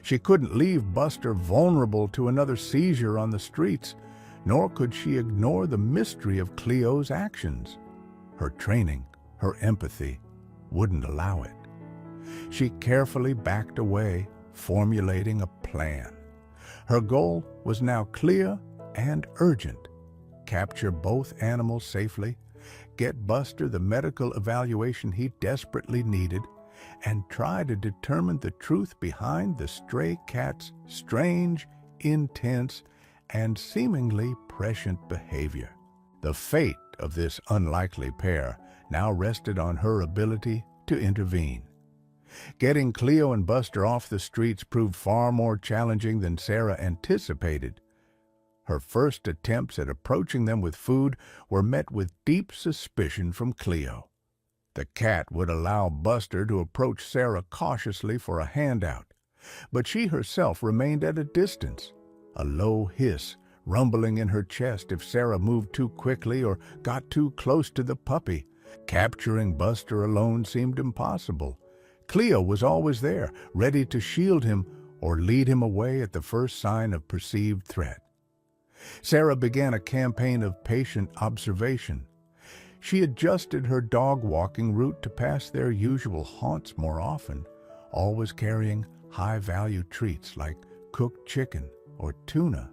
She couldn't leave Buster vulnerable to another seizure on the streets, nor could she ignore the mystery of Cleo's actions. Her training, her empathy, wouldn't allow it. She carefully backed away, formulating a plan. Her goal was now clear and urgent. Capture both animals safely, get Buster the medical evaluation he desperately needed, and try to determine the truth behind the stray cat's strange, intense, and seemingly prescient behavior. The fate of this unlikely pair now rested on her ability to intervene. Getting Cleo and Buster off the streets proved far more challenging than Sarah anticipated. Her first attempts at approaching them with food were met with deep suspicion from Cleo. The cat would allow Buster to approach Sarah cautiously for a handout, but she herself remained at a distance, a low hiss rumbling in her chest if Sarah moved too quickly or got too close to the puppy. Capturing Buster alone seemed impossible. Cleo was always there, ready to shield him or lead him away at the first sign of perceived threat. Sarah began a campaign of patient observation. She adjusted her dog-walking route to pass their usual haunts more often, always carrying high-value treats like cooked chicken or tuna.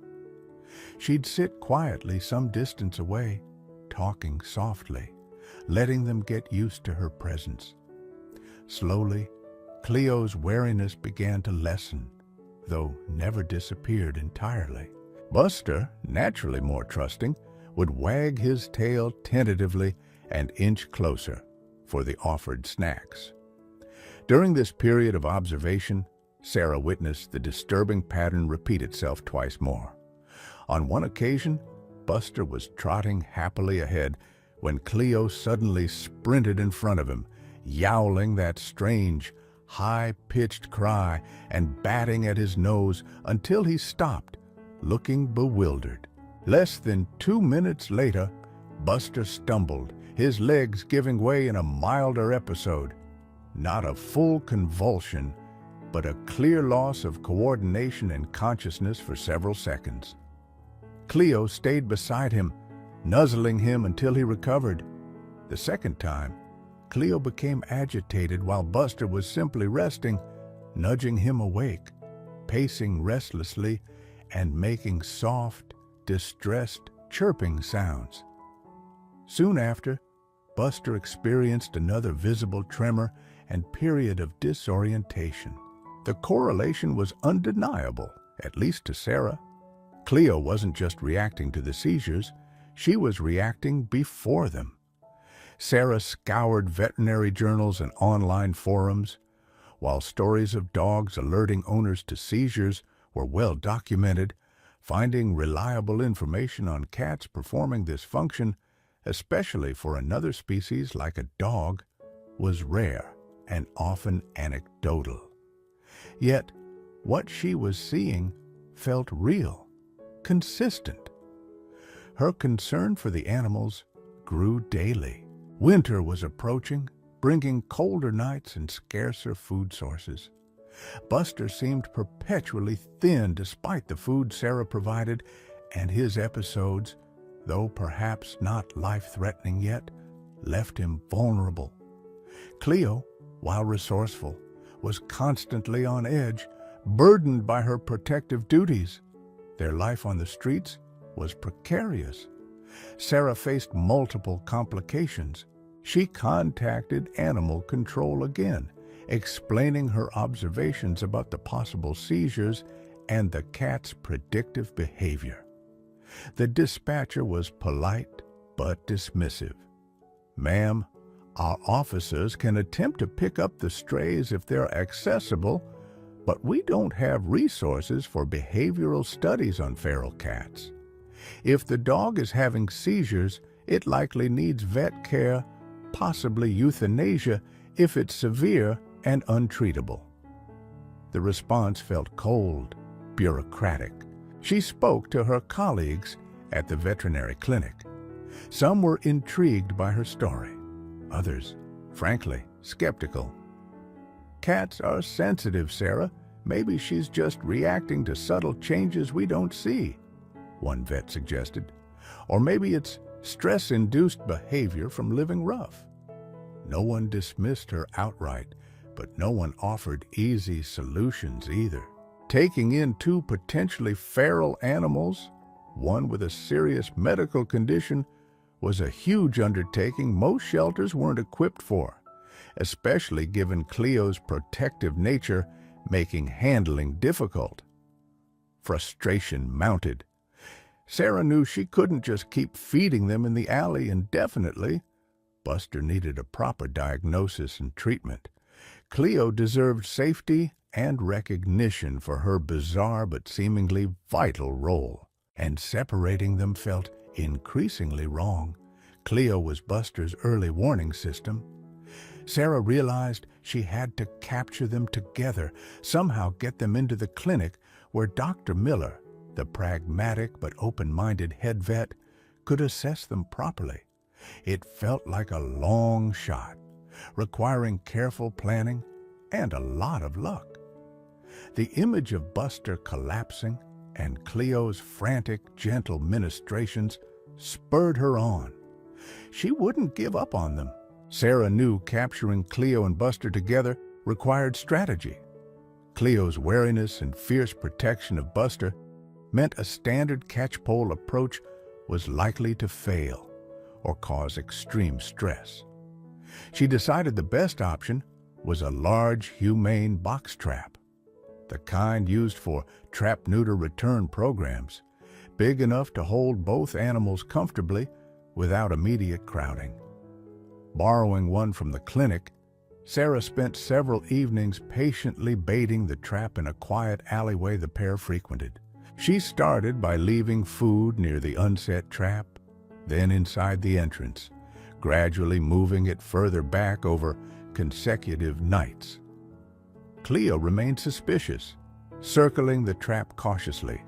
She'd sit quietly some distance away, talking softly, letting them get used to her presence. Slowly, Cleo's wariness began to lessen, though never disappeared entirely. Buster, naturally more trusting, would wag his tail tentatively and inch closer for the offered snacks. During this period of observation, Sarah witnessed the disturbing pattern repeat itself twice more. On one occasion, Buster was trotting happily ahead when Cleo suddenly sprinted in front of him, yowling that strange, high-pitched cry and batting at his nose until he stopped, looking bewildered. Less than 2 minutes later, Buster stumbled, his legs giving way in a milder episode. Not a full convulsion, but a clear loss of coordination and consciousness for several seconds. Cleo stayed beside him, nuzzling him until he recovered. The second time, Cleo became agitated while Buster was simply resting, nudging him awake, pacing restlessly, and making soft, distressed, chirping sounds. Soon after, Buster experienced another visible tremor and period of disorientation. The correlation was undeniable, at least to Sarah. Cleo wasn't just reacting to the seizures, she was reacting before them. Sarah scoured veterinary journals and online forums. While stories of dogs alerting owners to seizures were well documented, finding reliable information on cats performing this function, especially for another species like a dog, was rare and often anecdotal. Yet, what she was seeing felt real, consistent. Her concern for the animals grew daily. Winter was approaching, bringing colder nights and scarcer food sources. Buster seemed perpetually thin despite the food Sarah provided, and his episodes, though perhaps not life-threatening yet, left him vulnerable. Cleo, while resourceful, was constantly on edge, burdened by her protective duties. Their life on the streets was precarious. Sarah faced multiple complications. She contacted animal control again, explaining her observations about the possible seizures and the cat's predictive behavior. The dispatcher was polite but dismissive. "Ma'am, our officers can attempt to pick up the strays if they're accessible, but we don't have resources for behavioral studies on feral cats. If the dog is having seizures, it likely needs vet care, possibly euthanasia if it's severe and untreatable." the response felt cold, bureaucratic. She spoke to her colleagues at the veterinary clinic. Some were intrigued by her story, others, frankly, skeptical. "Cats are sensitive, Sarah. Maybe she's just reacting to subtle changes we don't see," one vet suggested. "Or maybe it's stress-induced behavior from living rough." No one dismissed her outright, but no one offered easy solutions either. Taking in two potentially feral animals, one with a serious medical condition, was a huge undertaking most shelters weren't equipped for, especially given Cleo's protective nature, making handling difficult. Frustration mounted. Sarah knew she couldn't just keep feeding them in the alley indefinitely. Buster needed a proper diagnosis and treatment. Cleo deserved safety and recognition for her bizarre but seemingly vital role. And separating them felt increasingly wrong. Cleo was Buster's early warning system. Sarah realized she had to capture them together, somehow get them into the clinic where Dr. Miller, the pragmatic but open-minded head vet, could assess them properly. It felt like a long shot, requiring careful planning and a lot of luck. The image of Buster collapsing and Cleo's frantic, gentle ministrations spurred her on. She wouldn't give up on them. Sarah knew capturing Cleo and Buster together required strategy. Cleo's wariness and fierce protection of Buster meant a standard catch-pole approach was likely to fail or cause extreme stress. She decided the best option was a large, humane box trap, the kind used for trap-neuter return programs, big enough to hold both animals comfortably without immediate crowding. Borrowing one from the clinic, Sarah spent several evenings patiently baiting the trap in a quiet alleyway the pair frequented. She started by leaving food near the unset trap, then inside the entrance, gradually moving it further back over consecutive nights. Cleo remained suspicious, circling the trap cautiously,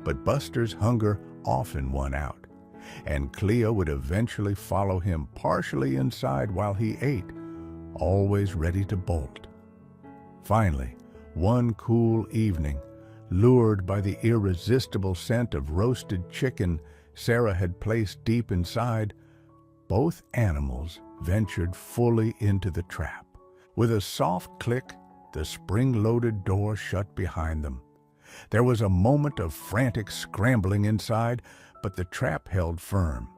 but Buster's hunger often won out, and Cleo would eventually follow him partially inside while he ate, always ready to bolt. Finally, one cool evening, lured by the irresistible scent of roasted chicken Sarah had placed deep inside, both animals ventured fully into the trap. With a soft click, the spring-loaded door shut behind them. There was a moment of frantic scrambling inside, but the trap held firm.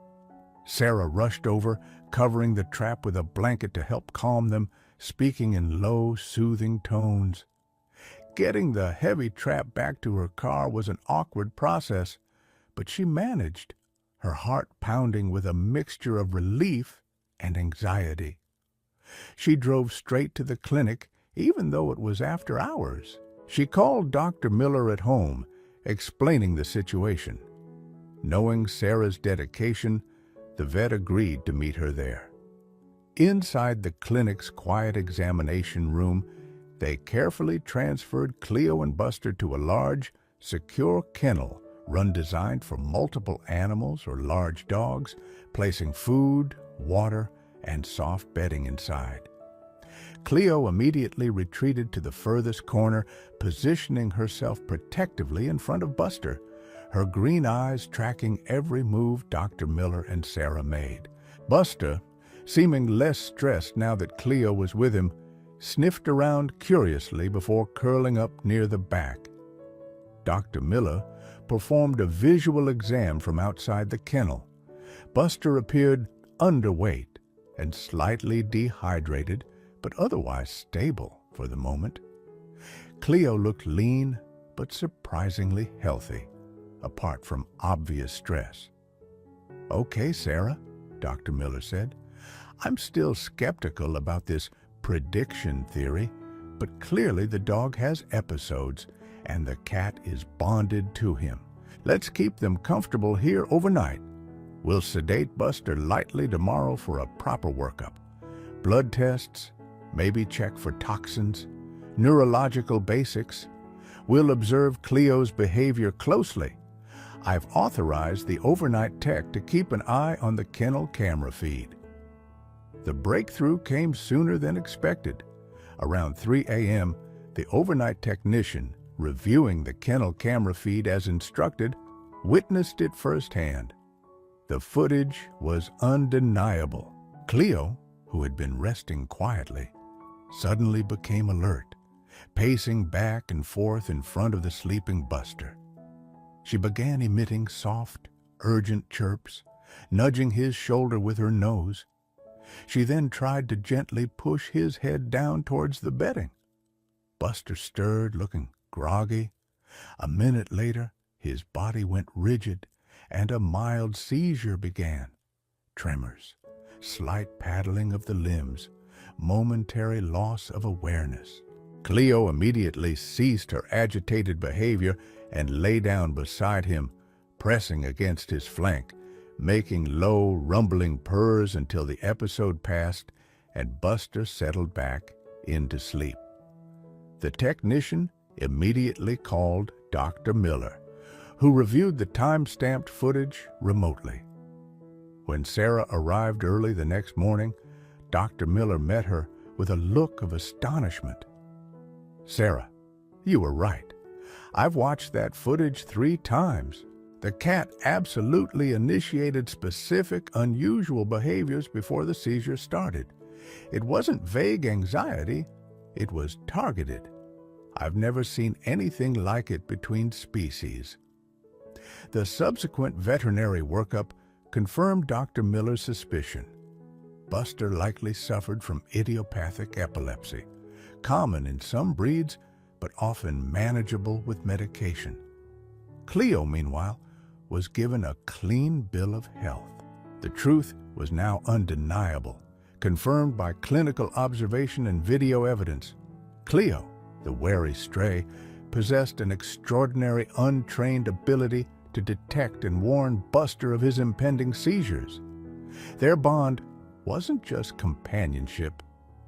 Sarah rushed over, covering the trap with a blanket to help calm them, speaking in low, soothing tones. Getting the heavy trap back to her car was an awkward process, but she managed, her heart pounding with a mixture of relief and anxiety. She drove straight to the clinic, even though it was after hours. She called Dr. Miller at home, explaining the situation. Knowing Sarah's dedication, the vet agreed to meet her there. Inside the clinic's quiet examination room, they carefully transferred Cleo and Buster to a large, secure kennel designed for multiple animals or large dogs, placing food, water, and soft bedding inside. Cleo immediately retreated to the furthest corner, positioning herself protectively in front of Buster, her green eyes tracking every move Dr. Miller and Sarah made. Buster, seeming less stressed now that Cleo was with him, sniffed around curiously before curling up near the back. Dr. Miller performed a visual exam from outside the kennel. Buster appeared underweight and slightly dehydrated, but otherwise stable for the moment. Cleo looked lean, but surprisingly healthy, apart from obvious stress. "Okay, Sarah," Dr. Miller said. "I'm still skeptical about this prediction theory, but clearly the dog has episodes, and the cat is bonded to him. Let's keep them comfortable here overnight. We'll sedate Buster lightly tomorrow for a proper workup. Blood tests, maybe check for toxins. Neurological basics. We'll observe Cleo's behavior closely. I've authorized the overnight tech to keep an eye on the kennel camera feed. The breakthrough came sooner than expected. Around 3 a.m., the overnight technician, reviewing the kennel camera feed as instructed, witnessed it firsthand. The footage was undeniable. Cleo, who had been resting quietly, suddenly became alert, pacing back and forth in front of the sleeping Buster. She began emitting soft, urgent chirps, nudging his shoulder with her nose. She then tried to gently push his head down towards the bedding. Buster stirred, looking groggy. A minute later, his body went rigid, and a mild seizure began. Tremors, slight paddling of the limbs, momentary loss of awareness. Cleo immediately ceased her agitated behavior and lay down beside him, pressing against his flank, making low, rumbling purrs until the episode passed and Buster settled back into sleep. The technician immediately called Dr. Miller, who reviewed the time-stamped footage remotely. When Sarah arrived early the next morning, Dr. Miller met her with a look of astonishment. "Sarah, you were right. I've watched that footage 3 times. The cat absolutely initiated specific, unusual behaviors before the seizure started. It wasn't vague anxiety, it was targeted. I've never seen anything like it between species." The subsequent veterinary workup confirmed Dr. Miller's suspicion. Buster likely suffered from idiopathic epilepsy, common in some breeds, but often manageable with medication. Cleo, meanwhile, was given a clean bill of health. The truth was now undeniable, confirmed by clinical observation and video evidence. Cleo, the wary stray, possessed an extraordinary untrained ability to detect and warn Buster of his impending seizures. Their bond wasn't just companionship,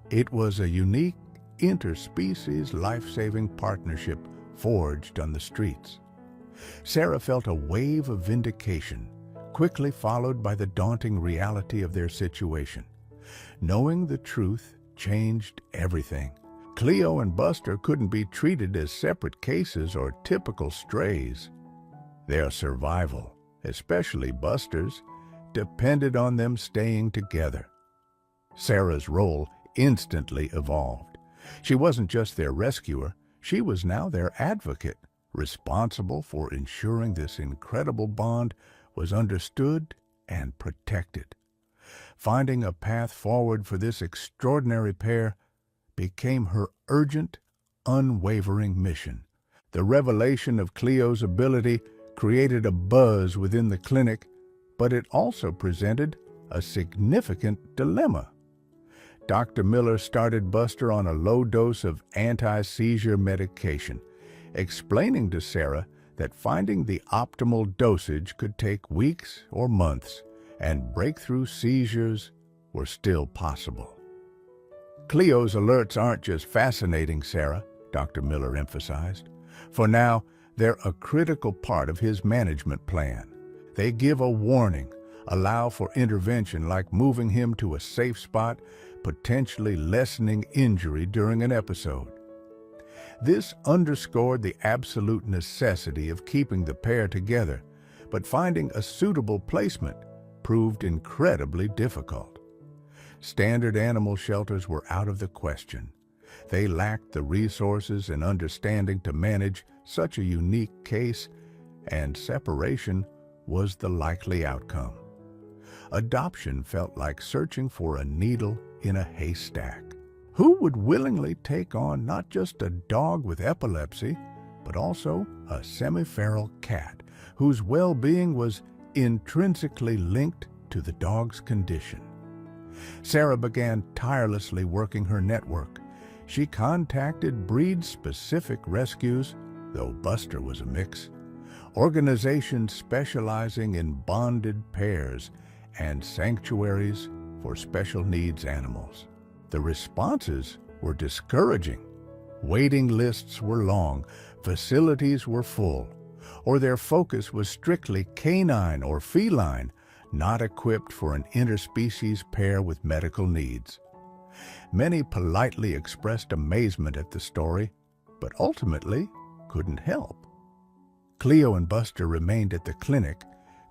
it was a unique interspecies life-saving partnership forged on the streets. Sarah felt a wave of vindication, quickly followed by the daunting reality of their situation. Knowing the truth changed everything. Cleo and Buster couldn't be treated as separate cases or typical strays. Their survival, especially Buster's, depended on them staying together. Sarah's role instantly evolved. She wasn't just their rescuer, she was now their advocate, responsible for ensuring this incredible bond was understood and protected. Finding a path forward for this extraordinary pair became her urgent, unwavering mission. The revelation of Cleo's ability created a buzz within the clinic, but it also presented a significant dilemma. Dr. Miller started Buster on a low dose of anti-seizure medication, explaining to Sarah that finding the optimal dosage could take weeks or months, and breakthrough seizures were still possible. "Cleo's alerts aren't just fascinating, Sarah," Dr. Miller emphasized. "For now, they're a critical part of his management plan. They give a warning, allow for intervention like moving him to a safe spot, potentially lessening injury during an episode." This underscored the absolute necessity of keeping the pair together, but finding a suitable placement proved incredibly difficult. Standard animal shelters were out of the question. They lacked the resources and understanding to manage such a unique case, and separation was the likely outcome. Adoption felt like searching for a needle in a haystack. Who would willingly take on not just a dog with epilepsy, but also a semi-feral cat whose well-being was intrinsically linked to the dog's condition? Sarah began tirelessly working her network. She contacted breed-specific rescues, though Buster was a mix, organizations specializing in bonded pairs, and sanctuaries for special needs animals. The responses were discouraging. Waiting lists were long, facilities were full, or their focus was strictly canine or feline, not equipped for an interspecies pair with medical needs. Many politely expressed amazement at the story, but ultimately couldn't help. Cleo and Buster remained at the clinic,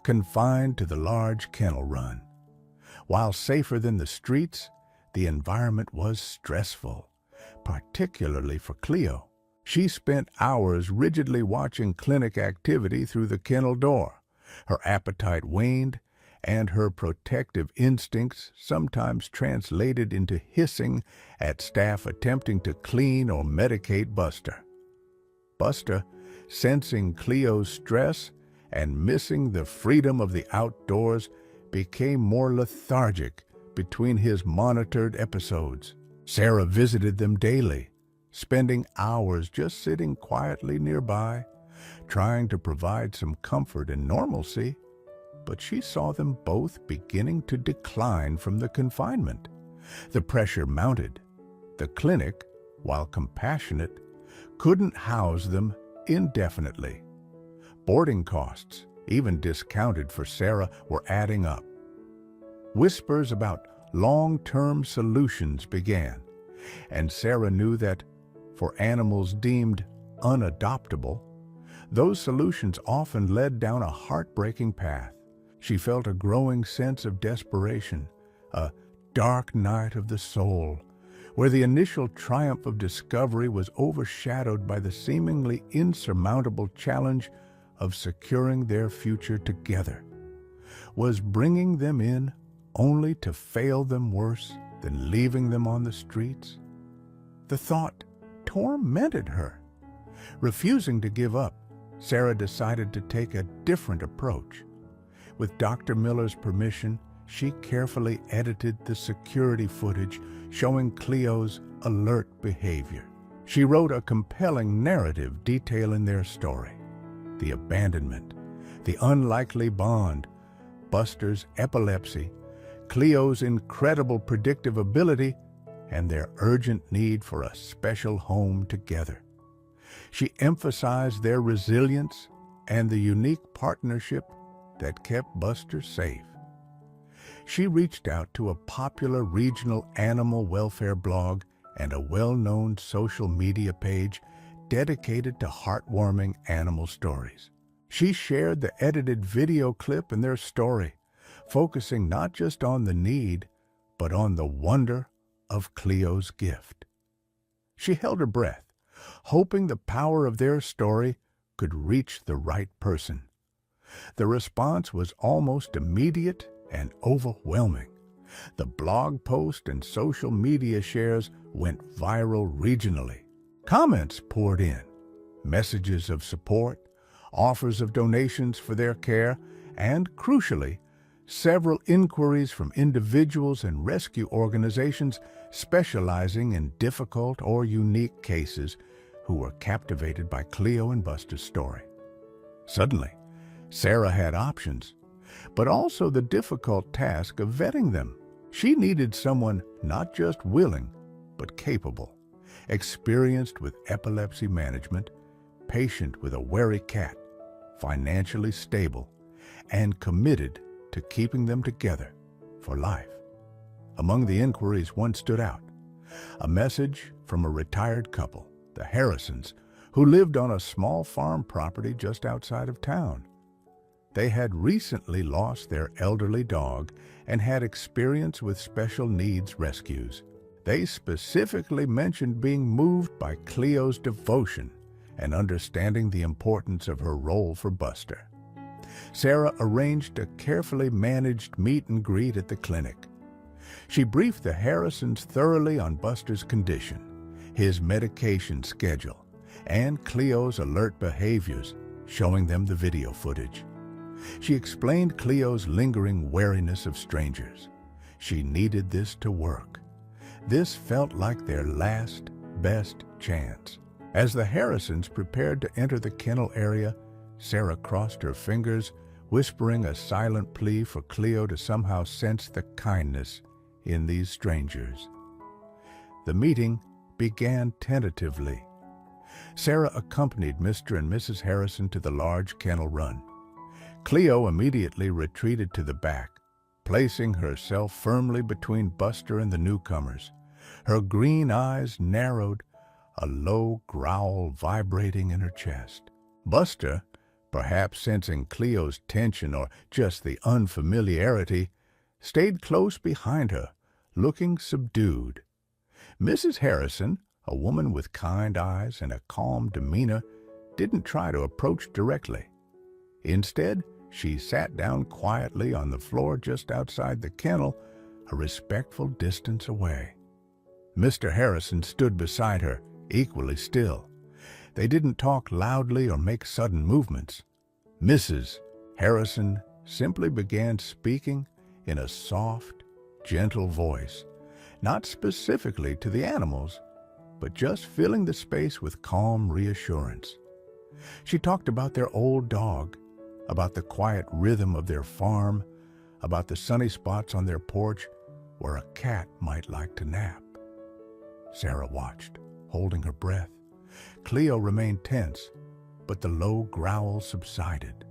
confined to the large kennel run. While safer than the streets, the environment was stressful, particularly for Cleo. She spent hours rigidly watching clinic activity through the kennel door. Her appetite waned, and her protective instincts sometimes translated into hissing at staff attempting to clean or medicate Buster. Buster, sensing Cleo's stress and missing the freedom of the outdoors, became more lethargic between his monitored episodes. Sarah visited them daily, spending hours just sitting quietly nearby, trying to provide some comfort and normalcy, but she saw them both beginning to decline from the confinement. The pressure mounted. The clinic, while compassionate, couldn't house them indefinitely. Boarding costs, even discounted for Sarah, were adding up. Whispers about long-term solutions began, and Sarah knew that, for animals deemed unadoptable, those solutions often led down a heartbreaking path. She felt a growing sense of desperation, a dark night of the soul, where the initial triumph of discovery was overshadowed by the seemingly insurmountable challenge of securing their future together. Was bringing them in only to fail them worse than leaving them on the streets? The thought tormented her. Refusing to give up, Sarah decided to take a different approach. With Dr. Miller's permission, she carefully edited the security footage showing Cleo's alert behavior. She wrote a compelling narrative detailing their story: the abandonment, the unlikely bond, Buster's epilepsy, Cleo's incredible predictive ability, and their urgent need for a special home together. She emphasized their resilience and the unique partnership that kept Buster safe. She reached out to a popular regional animal welfare blog and a well-known social media page dedicated to heartwarming animal stories. She shared the edited video clip in their story, focusing not just on the need, but on the wonder of Cleo's gift. She held her breath, hoping the power of their story could reach the right person. The response was almost immediate and overwhelming. The blog post and social media shares went viral regionally. Comments poured in, messages of support, offers of donations for their care, and, crucially, several inquiries from individuals and rescue organizations specializing in difficult or unique cases who were captivated by Cleo and Buster's story. Suddenly, Sarah had options, but also the difficult task of vetting them. She needed someone not just willing, but capable, experienced with epilepsy management, patient with a wary cat, financially stable, and committed to keeping them together for life. Among the inquiries, one stood out: a message from a retired couple, the Harrisons, who lived on a small farm property just outside of town. They had recently lost their elderly dog and had experience with special needs rescues. They specifically mentioned being moved by Cleo's devotion and understanding the importance of her role for Buster. Sarah arranged a carefully managed meet and greet at the clinic. She briefed the Harrisons thoroughly on Buster's condition, his medication schedule, and Cleo's alert behaviors, showing them the video footage. She explained Cleo's lingering wariness of strangers. She needed this to work. This felt like their last, best chance. As the Harrisons prepared to enter the kennel area, Sarah crossed her fingers, whispering a silent plea for Cleo to somehow sense the kindness in these strangers. The meeting began tentatively. Sarah accompanied Mr. and Mrs. Harrison to the large kennel run. Cleo immediately retreated to the back, placing herself firmly between Buster and the newcomers. Her green eyes narrowed, a low growl vibrating in her chest. Buster, perhaps sensing Cleo's tension or just the unfamiliarity, stayed close behind her, looking subdued. Mrs. Harrison, a woman with kind eyes and a calm demeanor, didn't try to approach directly. Instead, she sat down quietly on the floor just outside the kennel, a respectful distance away. Mr. Harrison stood beside her, equally still. They didn't talk loudly or make sudden movements. Mrs. Harrison simply began speaking in a soft, gentle voice, not specifically to the animals, but just filling the space with calm reassurance. She talked about their old dog, about the quiet rhythm of their farm, about the sunny spots on their porch where a cat might like to nap. Sarah watched, holding her breath. Cleo remained tense, but the low growl subsided.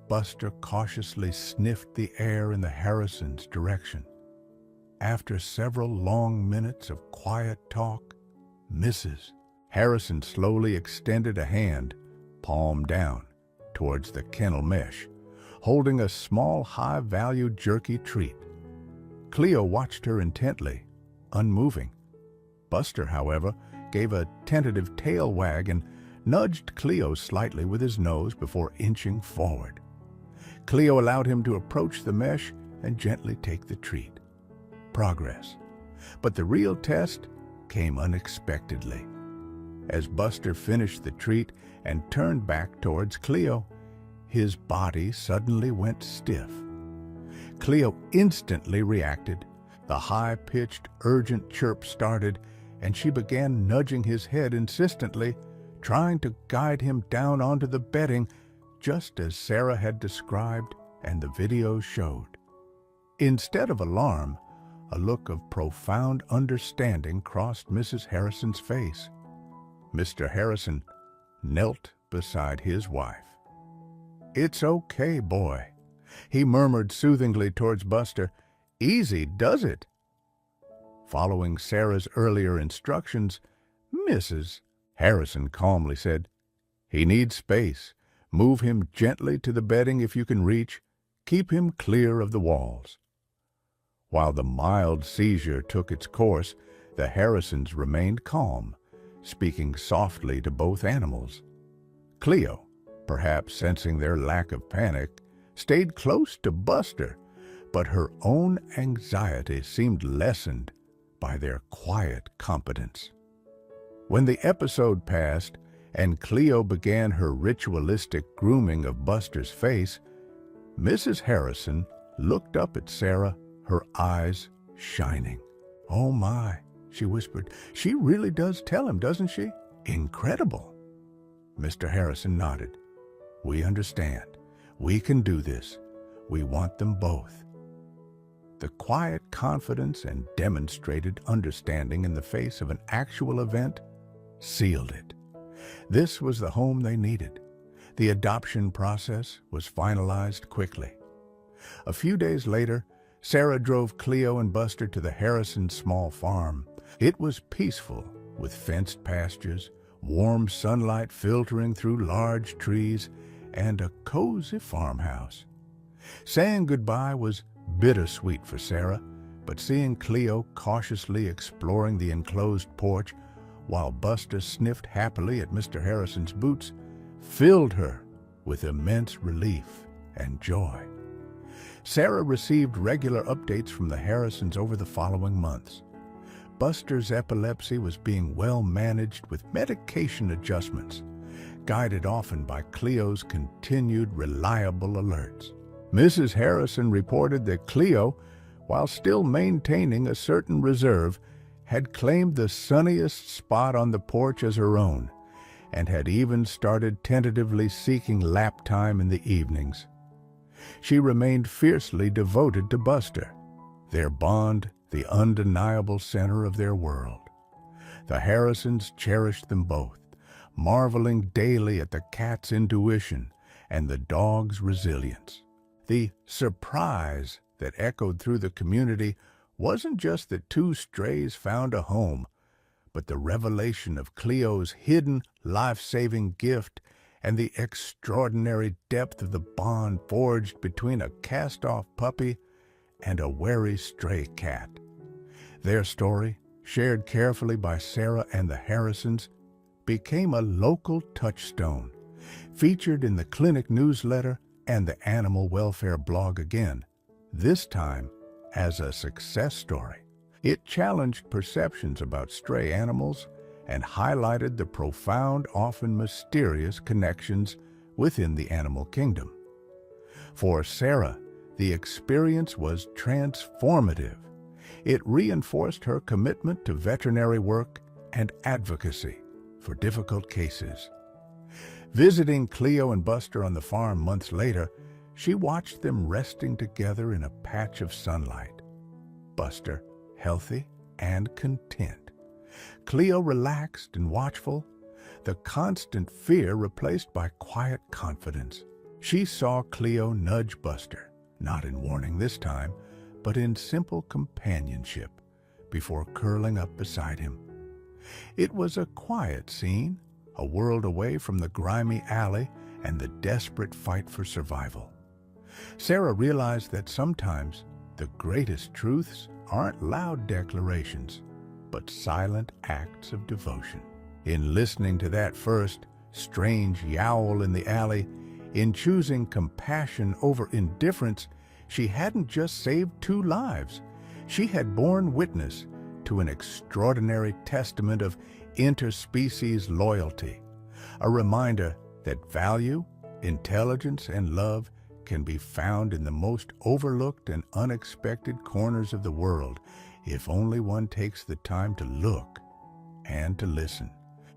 Buster cautiously sniffed the air in the Harrisons' direction. After several long minutes of quiet talk, Mrs. Harrison slowly extended a hand, palm down, towards the kennel mesh, holding a small, high-value jerky treat. Cleo watched her intently, unmoving. Buster, however, gave a tentative tail wag and nudged Cleo slightly with his nose before inching forward. Cleo allowed him to approach the mesh and gently take the treat. Progress. But the real test came unexpectedly. As Buster finished the treat and turned back towards Cleo, his body suddenly went stiff. Cleo instantly reacted. The high-pitched, urgent chirp started, and she began nudging his head insistently, trying to guide him down onto the bedding, just as Sarah had described and the video showed. Instead of alarm, a look of profound understanding crossed Mrs. Harrison's face. Mr. Harrison knelt beside his wife. "It's okay, boy," he murmured soothingly towards Buster. "Easy does it." Following Sarah's earlier instructions, Mrs. Harrison calmly said, "He needs space. Move him gently to the bedding if you can reach. Keep him clear of the walls." While the mild seizure took its course, the Harrisons remained calm, speaking softly to both animals. Cleo, perhaps sensing their lack of panic, stayed close to Buster, but her own anxiety seemed lessened by their quiet competence. When the episode passed and Cleo began her ritualistic grooming of Buster's face, Mrs. Harrison looked up at Sarah, her eyes shining. "Oh my," she whispered, "she really does tell him, doesn't she? Incredible." Mr. Harrison nodded. "We understand. We can do this. We want them both." The quiet confidence and demonstrated understanding in the face of an actual event sealed it. This was the home they needed. The adoption process was finalized quickly. A few days later, Sarah drove Cleo and Buster to the Harrison small farm. It was peaceful, with fenced pastures, warm sunlight filtering through large trees, and a cozy farmhouse. Saying goodbye was bittersweet for Sarah, but seeing Cleo cautiously exploring the enclosed porch while Buster sniffed happily at Mr. Harrison's boots filled her with immense relief and joy. Sarah received regular updates from the Harrisons over the following months. Buster's epilepsy was being well managed with medication adjustments, guided often by Cleo's continued reliable alerts. Mrs. Harrison reported that Cleo, while still maintaining a certain reserve, had claimed the sunniest spot on the porch as her own, and had even started tentatively seeking lap time in the evenings. She remained fiercely devoted to Buster, their bond the undeniable center of their world. The Harrisons cherished them both, marveling daily at the cat's intuition and the dog's resilience. The surprise that echoed through the community wasn't just that two strays found a home, but the revelation of Cleo's hidden life-saving gift and the extraordinary depth of the bond forged between a cast-off puppy and a wary stray cat. Their story, shared carefully by Sarah and the Harrisons, became a local touchstone, featured in the clinic newsletter and the animal welfare blog again, this time as a success story. It challenged perceptions about stray animals and highlighted the profound, often mysterious connections within the animal kingdom. For Sarah, the experience was transformative. It reinforced her commitment to veterinary work and advocacy for difficult cases. Visiting Cleo and Buster on the farm months later, she watched them resting together in a patch of sunlight. Buster, healthy and content. Cleo relaxed and watchful, the constant fear replaced by quiet confidence. She saw Cleo nudge Buster, not in warning this time, but in simple companionship, before curling up beside him. It was a quiet scene, a world away from the grimy alley and the desperate fight for survival. Sarah realized that sometimes the greatest truths aren't loud declarations, but silent acts of devotion. In listening to that first strange yowl in the alley, in choosing compassion over indifference, she hadn't just saved two lives. She had borne witness to an extraordinary testament of interspecies loyalty, a reminder that value, intelligence, and love can be found in the most overlooked and unexpected corners of the world if only one takes the time to look and to listen.